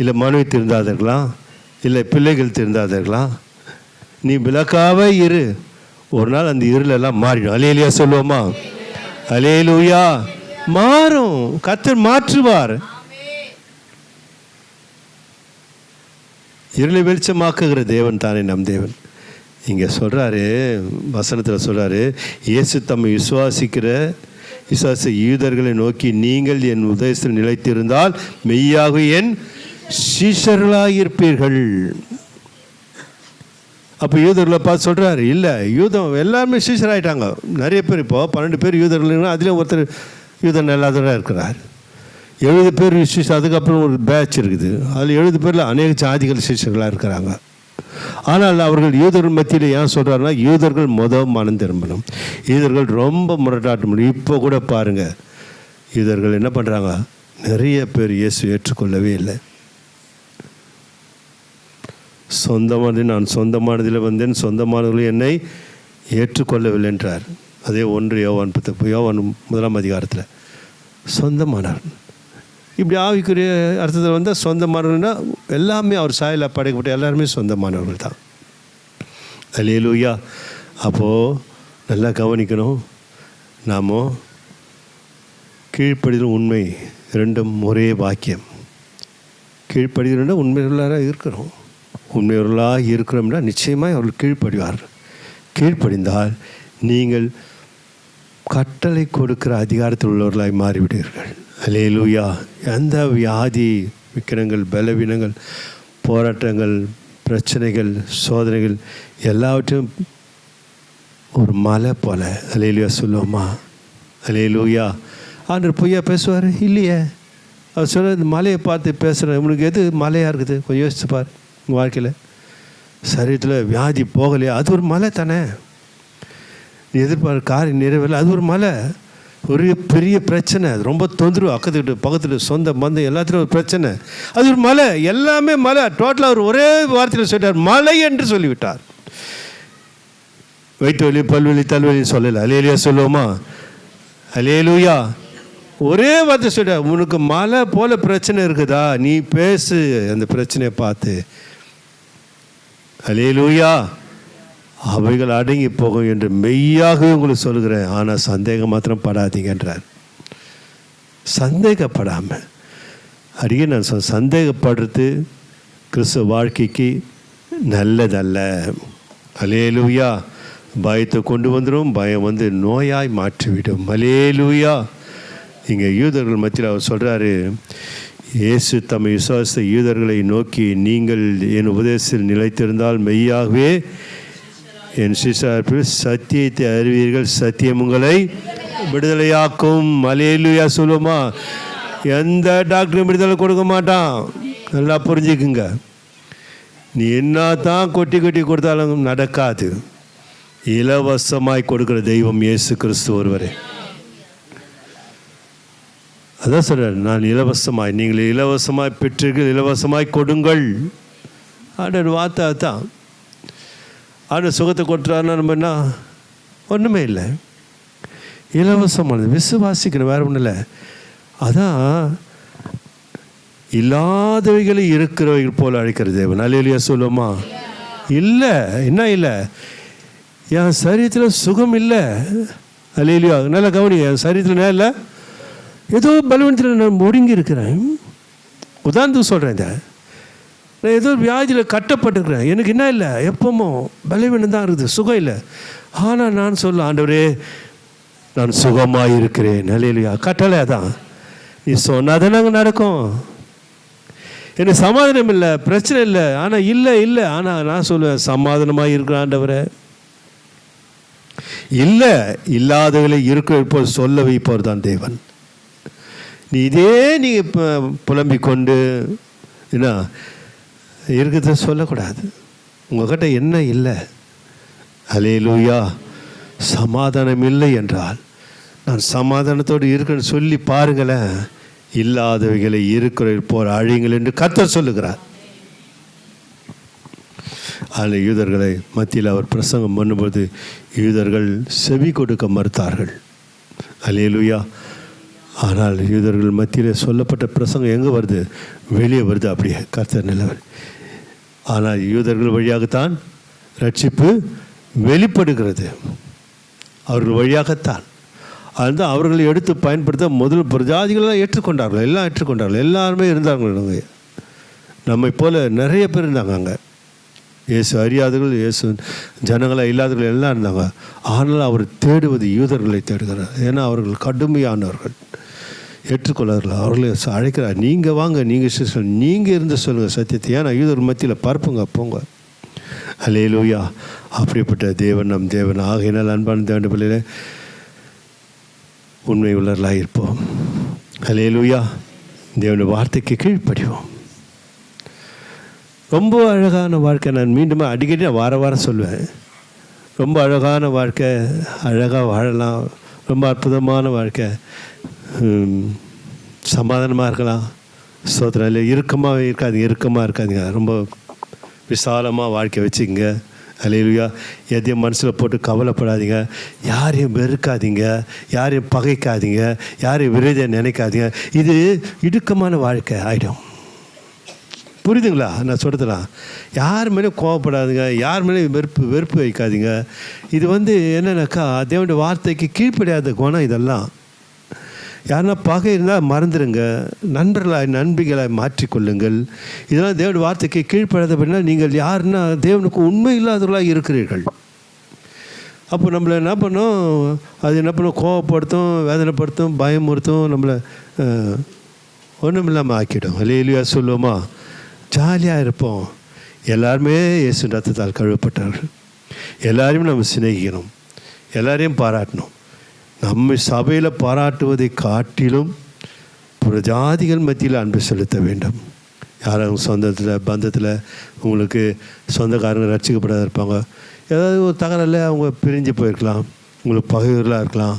இல்லை மனைவி திருந்தாத இருக்கலாம், இல்லை பிள்ளைகள் திருந்தாத இருக்கலாம். நீ விளக்காவே இரு, ஒரு நாள் அந்த இருளெல்லாம் மாறிடும். அல்லேலூயா சொல்லுவோமா. அல்லேலூயா. மாறும், கர்த்தர் மாற்றுவார். இருளை வெளிச்சமாக்குகிற தேவன் தானே நம் தேவன். இங்கே சொல்கிறாரு, வசனத்தில் சொல்கிறாரு, இயேசு தம்மை விசுவாச யூதர்களை நோக்கி, நீங்கள் என் உபதேசத்தில் நிலைத்திருந்தால் மெய்யாக என் சீஷர்களாயிருப்பீர்கள். அப்போ யூதர்களை பார்த்து சொல்கிறாரு, இல்லை யூதம் எல்லாருமே சீஷர் ஆகிட்டாங்க. நிறைய பேர் இப்போது 12 பேர் யூதர்கள், அதில் ஒருத்தர் யூதன் இல்லாதவராக இருக்கிறார். 70 பேர் சீஷர், அதுக்கப்புறம் ஒரு பேட்ச் இருக்குது, அதில் 70 பேரில் அநேக ஜாதிகள் சீஷர்களாக இருக்கிறாங்க. ஆனால் அவர்கள் யூதர்கள் மத்தியில் ஏன் சொல்கிறாருன்னா, யூதர்கள் மனம் திரும்பணும். யூதர்கள் ரொம்ப முரட்டாட்டம் முடியும். இப்போ கூட பாருங்கள், யூதர்கள் என்ன பண்ணுறாங்க, நிறைய பேர் இயேசு ஏற்றுக்கொள்ளவே இல்லை. நான் சொந்தமானதில் வந்தேன், சொந்தமானவர்கள் என்னை ஏற்றுக்கொள்ளவில்லை என்றார். அதே 1 யோவான் 1 அதிகாரத்தில் சொந்தமானார். இப்படி ஆவிக்குரிய அர்த்தத்தில் வந்தால் சொந்தமானவர்கள்னா எல்லாமே அவர் சாயலில் படைக்கப்பட்ட எல்லாருமே சொந்தமானவர்கள் தான். அல்லேலூயா. அப்போது நல்லா கவனிக்கணும், நாம் கீழ்ப்படிதல் உண்மை ரெண்டும் ஒரே வாக்கியம். கீழ்ப்படிதல் உண்மையுள்ளாராக இருக்கிறோம். உண்மையுள்ளாக இருக்கிறோம்னா நிச்சயமாக அவர்கள் கீழ்ப்படிவார்கள். கீழ்ப்படிந்தால் நீங்கள் கட்டளை கொடுக்கிற அதிகாரத்தில் உள்ளவர்களாய் மாறிவிடுவீர்கள். அல்லேலூயா. எந்த வியாதி, விக்கிரங்கள், பலவீனங்கள், போராட்டங்கள், பிரச்சனைகள், சோதனைகள் எல்லாவற்றையும் ஒரு மலை போல, அல்லேலூயா சொல்லுவோமா? அல்லேலூயா. ஆண்டவர் பொய்யா பேசுவார்? இல்லையே. அவர் சொல்ல, இந்த மலையை பார்த்து பேசுகிறேன், உனக்கு எது மலையாக இருக்குது கொஞ்சம் யோசிச்சு பார். உங்கள் வாழ்க்கையில் சரீரத்தில் வியாதி போகலையா, அது ஒரு மலை தானே. நீ எதிர்பார்க்க காரியம் நிறைவேறல, அது ஒரு மலை. ஒரு பெரிய பிரச்சனை, அது ரொம்ப தொந்தரவு, அக்கத்துக்கிட்டு பக்கத்தில் சொந்த பந்தம் எல்லாத்துலையும் ஒரு பிரச்சனை, அது ஒரு மலை. எல்லாமே மலை. டோட்டலாக அவர் ஒரே வார்த்தையில் சொல்லிட்டார், மலை என்று சொல்லிவிட்டார். வயிற்று வலி, பல்வலி, தல்வலி சொல்லலை. அல்லேலூயா சொல்லுவோமா? அல்லேலூயா. ஒரே வார்த்தை சொல்லிட்டார், உனக்கு மலை போல பிரச்சனை இருக்குதா, நீ பேசு அந்த பிரச்சனையை பார்த்து. அல்லேலூயா. அவைகள் அடங்கி போகும் என்று மெய்யாகவே உங்களுக்கு சொல்கிறேன். ஆனால் சந்தேகம் மாத்திரம் படாதீங்கன்றார். சந்தேகப்படாமல் அடியே நான் சந்தேகப்படுறது கிறிஸ்துவ வாழ்க்கைக்கு நல்லதல்ல. அல்லேலூயா. பயத்தை கொண்டு வந்துடும். பயம் வந்து நோயாய் மாற்றிவிடும். அல்லேலூயா. இங்கே யூதர்கள் மத்தியில் அவர் சொல்கிறாரு, இயேசு தம்மை விசுவாசித்த யூதர்களை நோக்கி, நீங்கள் என் உபதேசத்தில் நிலைத்திருந்தால் மெய்யாகவே என் சீஷர்கள், சத்தியத்தை அறிவீர்கள், சத்தியம் உங்களை விடுதலையாக்கும். அல்லேலூயா சொல்லுவோமா? எந்த டாக்டரும் விடுதலை கொடுக்க மாட்டான். நல்லா புரிஞ்சுக்குங்க. நீ என்ன தான் கொட்டி கொட்டி கொடுத்தாலும் நடக்காது. இலவசமாய் கொடுக்குற தெய்வம் இயேசு கிறிஸ்து ஒருவரே. அதான் சொல்கிறார், நான் இலவசமாய், நீங்கள் இலவசமாய் பெற்றீர்கள், இலவசமாய் கொடுங்கள். ஆண்டவர் வார்த்தை அதுதான். ஆண்டு சுகத்தை கொடுத்துறாருன்னா நம்ம என்ன, ஒன்றுமே இல்லை, இலவசமானது. விசுவாசிக்கணும், வேறு ஒன்றும் இல்லை. அதான் இல்லாதவைகளை இருக்கிறவைகள் போல் அழைக்கிற தேவன். அல்லேலூயா சொல்லுவோமா? இல்லை, என்ன இல்லை, என் சரீரத்தில் சுகம் இல்லை. அல்லேலூயா. நல்லா கவனி, என் சரீரத்தில் என்ன இல்லை, ஏதோ பலவீனத்தில் நான் ஒடுங்கி இருக்கிறேன். உதாரணத்துக்கு சொல்கிறேன், இதை நான் ஏதோ வியாதியில் கட்டப்பட்டுருக்கிறேன், எனக்கு என்ன இல்லை, எப்பவும் பலவீனம் தான் இருக்குது, சுகம் இல்லை. ஆனால் நான் சொல்ல, ஆண்டவரே நான் சுகமாக இருக்கிறேன். அல்லேலூயா. கட்டளை தான், நீ சொன்னால் தான் நாங்கள் நடக்கும். எனக்கு சமாதானம் இல்லை, பிரச்சனை இல்லை, ஆனால் இல்லை. ஆனால் நான் சொல்லுவேன், சமாதானமாக இருக்கிற ஆண்டவரே. இல்லை, இல்லாதவர்களை இருக்க இப்போ சொல்ல வைப்பவர் தான் தேவன். நீ இதே நீங்கள் புலம்பிக் கொண்டு என்ன இருக்கிறத சொல்லக்கூடாது. உங்கள்கிட்ட என்ன இல்லை, அல்லேலூயா, சமாதானம் இல்லை என்றால் நான் சமாதானத்தோடு இருக்கேன்னு சொல்லி பாருங்களேன். இல்லாதவைகளை இருக்கிற போர் அழியுங்கள் என்று கர்த்தர் சொல்லுகிறார். அதில் யூதர்களை மத்தியில் அவர் பிரசங்கம் பண்ணும்போது யூதர்கள் செவி கொடுக்க மறுத்தார்கள். அல்லேலூயா. ஆனால் யூதர்கள் மத்தியில் சொல்லப்பட்ட பிரசங்கம் எங்கே வருது, வெளியே வருது. அப்படியே கர்த்தர் நிலவர். ஆனால் யூதர்கள் வழியாகத்தான் ரட்சிப்பு வெளிப்படுகிறது, அவர்கள் வழியாகத்தான். அதுதான் அவர்களை எடுத்து பயன்படுத்த முதல் பிரஜாதிகளெல்லாம் ஏற்றுக்கொண்டார்கள், எல்லாம் ஏற்றுக்கொண்டார்கள், எல்லாருமே இருந்தாங்க. நம்மை போல் நிறைய பேர் இருந்தாங்க அங்கே. இயேசு அறியாதவர்கள், இயேசு ஜனங்களாக இல்லாதவர்கள் எல்லாம் இருந்தாங்க. ஆனால் அவர் தேடுவது யூதர்களை தேடுகிறார். ஏன்னா அவர்கள் கடுமையானவர்கள், ஏற்றுக்கொள்ளார்கள். அவர்களை அழைக்கிறார், நீங்கள் வாங்க, நீங்கள் சிஸ்டர், நீங்கள் இருந்து சொல்லுங்கள் சத்தியத்தை, ஏன்னா யூதர் மத்தியில் பரப்புங்க போங்க. அல்லேலூயா. அப்படிப்பட்ட தேவன் நம் தேவன். ஆகையினால் அன்பான தேவனுடைய பிள்ளைகளே, உண்மை உள்ளவர்களாக இருப்போம். அல்லேலூயா. தேவனுடைய வார்த்தைக்கு கீழ்ப்படிவோம். ரொம்ப அழகான வாழ்க்கை. நான் மீண்டும் அடிக்கடி வாரம் சொல்லுவேன், ரொம்ப அழகான வாழ்க்கை, அழகாக வாழலாம், ரொம்ப அற்புதமான வாழ்க்கை, சமாதானமாக இருக்கலாம். ஸ்தோத்திரம். இல்லை இறுக்கமாக இருக்காதீங்க, ரொம்ப விசாலமாக வாழ்க்கை வச்சுக்கங்க. அல்லேலூயா. எதையும் மனசில் போட்டு கவலைப்படாதீங்க, யாரையும் வெறுக்காதீங்க, யாரையும் பகைக்காதீங்க, யாரையும் விரோதியாக நினைக்காதீங்க. இது இடுக்கமான வாழ்க்கை ஆகிடும். புரியுதுங்களா நான் சொல்கிறதுலாம்? யார் மேலேயும் கோவப்படாதுங்க, யார் மேலேயும் வெறுப்பு வைக்காதீங்க. இது என்னன்னாக்கா தேவனுடைய வார்த்தைக்கு கீழ்ப்படியாத குணம் இதெல்லாம். யாருன்னா பகை இருந்தால் மறந்துடுங்க, நண்பிகளாய் மாற்றிக்கொள்ளுங்கள். இதெல்லாம் தேவனுடைய வார்த்தைக்கு கீழ்ப்படாத அப்படின்னா நீங்கள் யாருன்னா தேவனுக்கு உண்மை இல்லாதவர்களாக இருக்கிறீர்கள். அப்போ நம்மளை என்ன பண்ணோம், அது என்ன பண்ணோம், கோவப்படுத்தும், வேதனைப்படுத்தும், பயமுறுத்தும், நம்மளை ஒன்றும் இல்லாமல் ஆக்கிடும். அல்லேலூயா சொல்லுவோமா? ஜாலியாக இருப்போம். எல்லாருமே இயேசு ரத்தத்தால் கழுவப்பட்டார்கள். எல்லாரையும் நம்ம சிநேகிக்கணும், எல்லாரையும் பாராட்டணும். நம்ம சபையில் பாராட்டுவதை காட்டிலும் புற ஜாதிகள் மத்தியில் அன்பு செலுத்த வேண்டும். யாரும் சொந்தத்தில் பந்தத்தில் உங்களுக்கு சொந்தக்காரங்க ரட்சிக்கப்படாத இருப்பாங்க, ஏதாவது ஒரு தகவலில் அவங்க பிரிஞ்சு போயிருக்கலாம், உங்களுக்கு பகைவர்களாக இருக்கலாம்.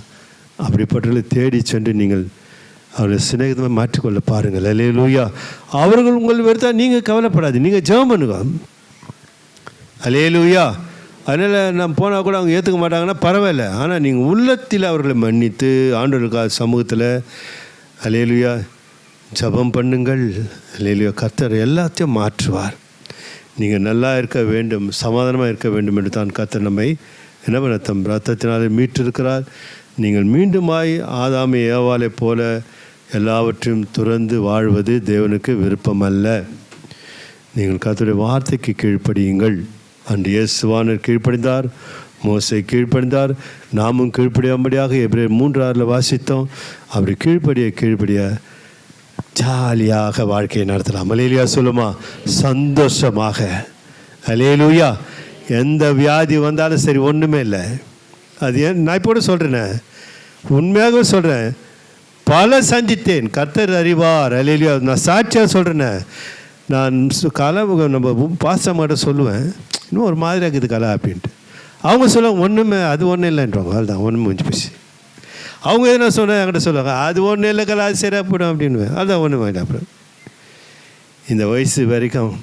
அப்படிப்பட்டவர்களை தேடி சென்று நீங்கள் அவர்களை சிநேகிதமாக மாற்றிக்கொள்ள பாருங்கள். அல்லேலூயா. அவர்கள் உங்கள் வெறுத்தா நீங்கள் கவலைப்படாது, நீங்கள் ஜெபம் பண்ணுங்க. அல்லேலூயா. அதனால் நான் போனால் கூட அவங்க ஏற்றுக்க மாட்டாங்கன்னா பரவாயில்ல, ஆனால் நீங்கள் உள்ளத்தில் அவர்களை மன்னித்து ஆண்டவருக்காக சமூகத்தில் அல்லேலூயா ஜெபம் பண்ணுங்கள். அல்லேலூயா. கர்த்தர் எல்லாத்தையும் மாற்றுவார். நீங்கள் நல்லா இருக்க வேண்டும், சமாதானமாக இருக்க வேண்டும் என்று தான் கர்த்தர் நம்மை என்ன பண்ண தம் ரத்தத்தினாலே மீட்டிருக்கிறார். நீங்கள் மீண்டுமாய் ஆதாமை ஏவாளை போல எல்லாவற்றையும் துறந்து வாழ்வது தேவனுக்கு விருப்பமல்ல. நீங்கள் கர்த்தருடைய வார்த்தைக்கு கீழ்ப்படியுங்கள். அன்று இயேசுவானர் கீழ்ப்படிந்தார், மோசே கீழ்ப்படிந்தார், நாமும் கீழ்ப்படியாம்படியாக எபிரேயர் 3:6 வாசித்தோம். அப்படி கீழ்ப்படிய ஜாலியாக வாழ்க்கையை நடத்தலாம். அல்லேலூயா சொல்லுமா? சந்தோஷமாக. அல்லேலூயா. எந்த வியாதி வந்தாலும் சரி, ஒன்றுமே இல்லை. அது ஏன் நான் இப்போ சொல்கிறேனே, உண்மையாக சொல்கிறேன், பல சந்தித்தேன், கர்த்தர் அறிவார். அல்லேலூயா. நான் சாட்சியாக சொல்கிறேனே. நான் நம்ம பாசமாட்ட சொல்லுவேன், இன்னும் ஒரு மாதிரி இருக்குது கலை அப்படின்ட்டு. அவங்க சொல்லுவாங்க ஒன்றுமே, அது ஒன்றும் இல்லைன்றவங்க, அதுதான் ஒன்று முடிஞ்சு போச்சு. அவங்க எதுனா சொன்னால் என்கிட்ட சொல்லுவாங்க, அது ஒன்றும் இல்லை கலை, அது சரியாக போய்டும் அப்படின்னு. அதுதான் ஒன்றும் வேண்டாம். அப்புறம் இந்த வயசு வரைக்கும்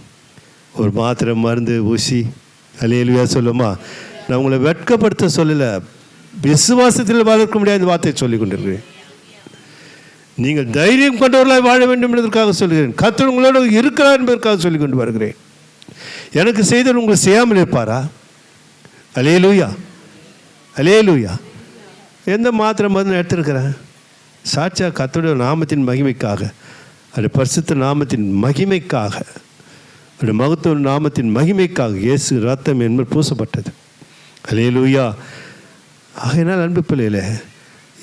ஒரு மாத்திரை மருந்து ஊசி அல்லேலூயா சொல்லுமா? நான் உங்களை வெட்கப்படுத்த சொல்லலை, விசுவாசத்தில் வளர்க்க முடியாத வார்த்தையை சொல்லி கொண்டிருக்கிறேன். நீங்கள் தைரியம் கொண்டவர்களாக வாழ வேண்டும் என்பதற்காக சொல்கிறேன். கர்த்தர் உங்களோட இருக்கிறார் என்பதற்காக சொல்லி கொண்டு வருகிறேன். எனக்கு செய்தவர் உங்களுக்கு செய்யாமல் இருப்பாரா? அல்லேலூயா. அல்லேலூயா. எந்த மாத்திரை மருந்து எடுத்திருக்கிறேன்? சாட்சியா கர்த்தருடைய நாமத்தின் மகிமைக்காக, அது பரிசுத்த நாமத்தின் மகிமைக்காக, அது மகத்துவ நாமத்தின் மகிமைக்காக இயேசு ரத்தம் என்பது பூசப்பட்டது. அல்லேலூயா. ஆகையினால் அன்பு பிள்ளையிலே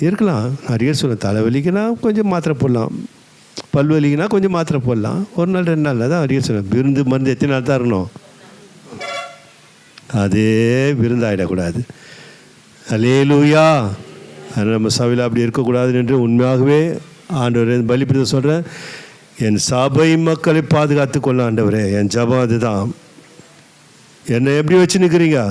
இருக்கலாம். நிறைய சொல்ல, தலைவலிக்குன்னா கொஞ்சம் மாத்திரை போடலாம், பல்வலிக்குன்னா கொஞ்சம் மாத்திரை போடலாம், ஒரு நாள் 2 நாள் தான் அறிய சொல்ல. விருந்து மருந்து எத்தனை நாள் தான் இருக்கணும்? அதே விருந்தாயிடக்கூடாது. அல்லேலூயா. அதனால் நம்ம சபையில் அப்படி இருக்கக்கூடாது என்று உண்மையாகவே ஆண்டவரே பலிப்பிட சொல்கிறேன். என் சபை மக்களை பாதுகாத்து கொள்ள ஆண்டவரே, என் ஜபம் அதுதான். என்னை எப்படி வச்சு நிற்கிறீங்க?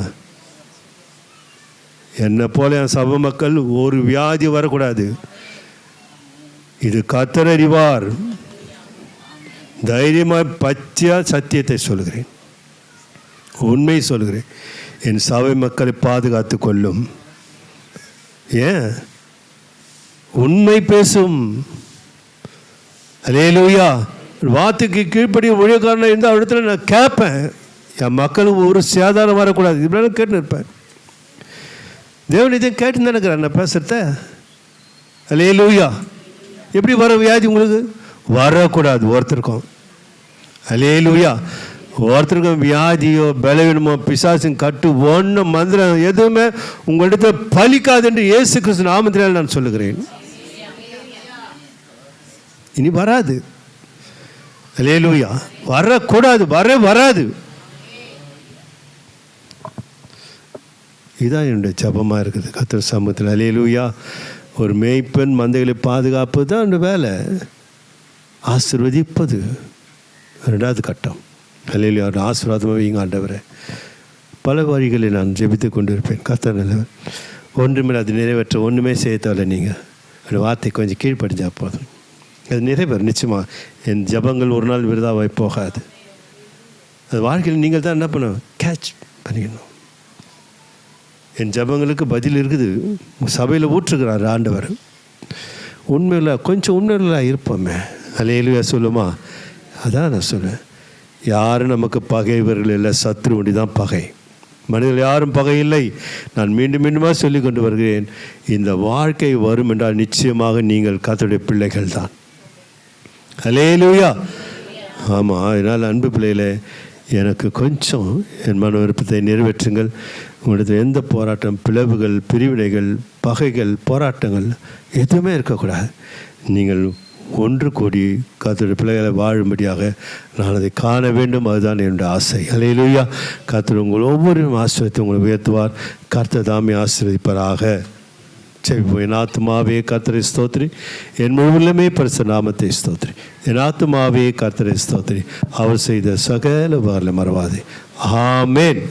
என்னை போல என் சபை மக்கள் ஒரு வியாதி வரக்கூடாது. இது கர்த்தர் அறிவார். தைரியமாக பச்சையாக சத்தியத்தை சொல்கிறேன், உண்மை சொல்கிறேன். என் சபை மக்களை பாதுகாத்து கொள்ளும். ஏன்? உண்மை பேசும். அல்லேலூயா. வார்த்தைக்கு கீழ்ப்படி ஊழியக்காரனாக இருந்தால் இடத்துல நான் கேட்பேன், என் மக்களுக்கு ஒரு சேதாரம் வரக்கூடாது, இப்படிலாம் கேட்டுன்னு இருப்பேன். தேவன் இதை கேட்டு நினைக்கிறேன் நான் பேசுகிறத. அல்லேலூயா. எப்படி வர வியாதி உங்களுக்கு? வரக்கூடாது ஒருத்தருக்கும். அல்லேலூயா. ஒருத்தருக்கும் வியாதியோ பலவீனமோ பிசாசின் கட்டு ஒன்றும் மந்திரம் எதுவுமே உங்களிடத்தை பலிக்காது என்று இயேசு கிறிஸ்து நாமத்தினால் நான் சொல்லுகிறேன். இனி வராது. அல்லேலூயா. வரக்கூடாது, வராது. இதுதான் என்னுடைய ஜபமாக இருக்குது கர்த்தர் சமூகத்தில். அல்லேலூயா. ஒரு மேய்ப்பன் மந்தைகளை பாதுகாப்பு தான் என்னுடைய வேலை. ஆசீர்வதிப்பது ரெண்டாவது கட்டம். அல்லேலூயா. ஆசீர்வாதமாக வைங்க ஆண்டவரே. பல வழிகளில் நான் ஜெபித்து கொண்டு இருப்பேன். கர்த்தர் நல்லவர். ஒன்றுமே அது நிறைவேற்ற ஒன்றுமே செய்ய தேவையில்லை. நீங்கள் அந்த வார்த்தை கொஞ்சம் கீழ்ப்படிஞ்சால் போதும், அது நிறைவேறும். நிச்சயமாக என் ஜபங்கள் ஒரு நாள் விருதாவாய் போகாது. அது வாழ்க்கையில் நீங்கள் தான் என்ன பண்ணணும், கேட்ச் பண்ணிக்கணும். என் ஜபங்களுக்கு பதில் இருக்குது. சபையில் ஊற்றுக்கிறார் ஆண்டவர். உண்மையில் கொஞ்சம் உண்மையில் இருப்போமே. அல்லேலூயா சொல்லுமா? அதான் நான் சொல்லுவேன். யாரும் நமக்கு பகைவர்கள் இல்லை, சத்ரு ஒண்டி தான் பகை. மனிதர்கள் யாரும் பகை இல்லை. நான் மீண்டும் மீண்டுமாக சொல்லி கொண்டு வருகிறேன். இந்த வாழ்க்கை வரும் என்றால் நிச்சயமாக நீங்கள் கர்த்தருடைய பிள்ளைகள் தான். அல்லேலூயா. ஆமாம். அதனால் அன்பு பிள்ளைகளே, எனக்கு கொஞ்சம் என் மன விருப்பத்தை நிறைவேற்றுங்கள். உங்களது எந்த போராட்டம், பிளவுகள், பிரிவினைகள், பகைகள், போராட்டங்கள் எதுவுமே இருக்கக்கூடாது. நீங்கள் ஒன்று கூடி கர்த்தருடைய பிள்ளைகளை வாழும்படியாக நான் அதை காண வேண்டும். அதுதான் என்னுடைய ஆசை. அல்லேலூயா. கர்த்தர் உங்கள் ஒவ்வொரு ஆசீர்வாதத்தை உங்களை உயர்த்துவார். கர்த்தர் தாமே ஆசீர்வதிப்பாராக. செவிப்போம். என் ஆத்துமாவே கர்த்தரை ஸ்தோத்திரி, என் முழுவதுமே பரிசுத்த நாமத்தை ஸ்தோத்திரி. என் ஆத்துமாவே கர்த்தரை ஸ்தோத்திரி, அவர் செய்த சகல உபகாரங்களை மறவாதே. ஆமென்.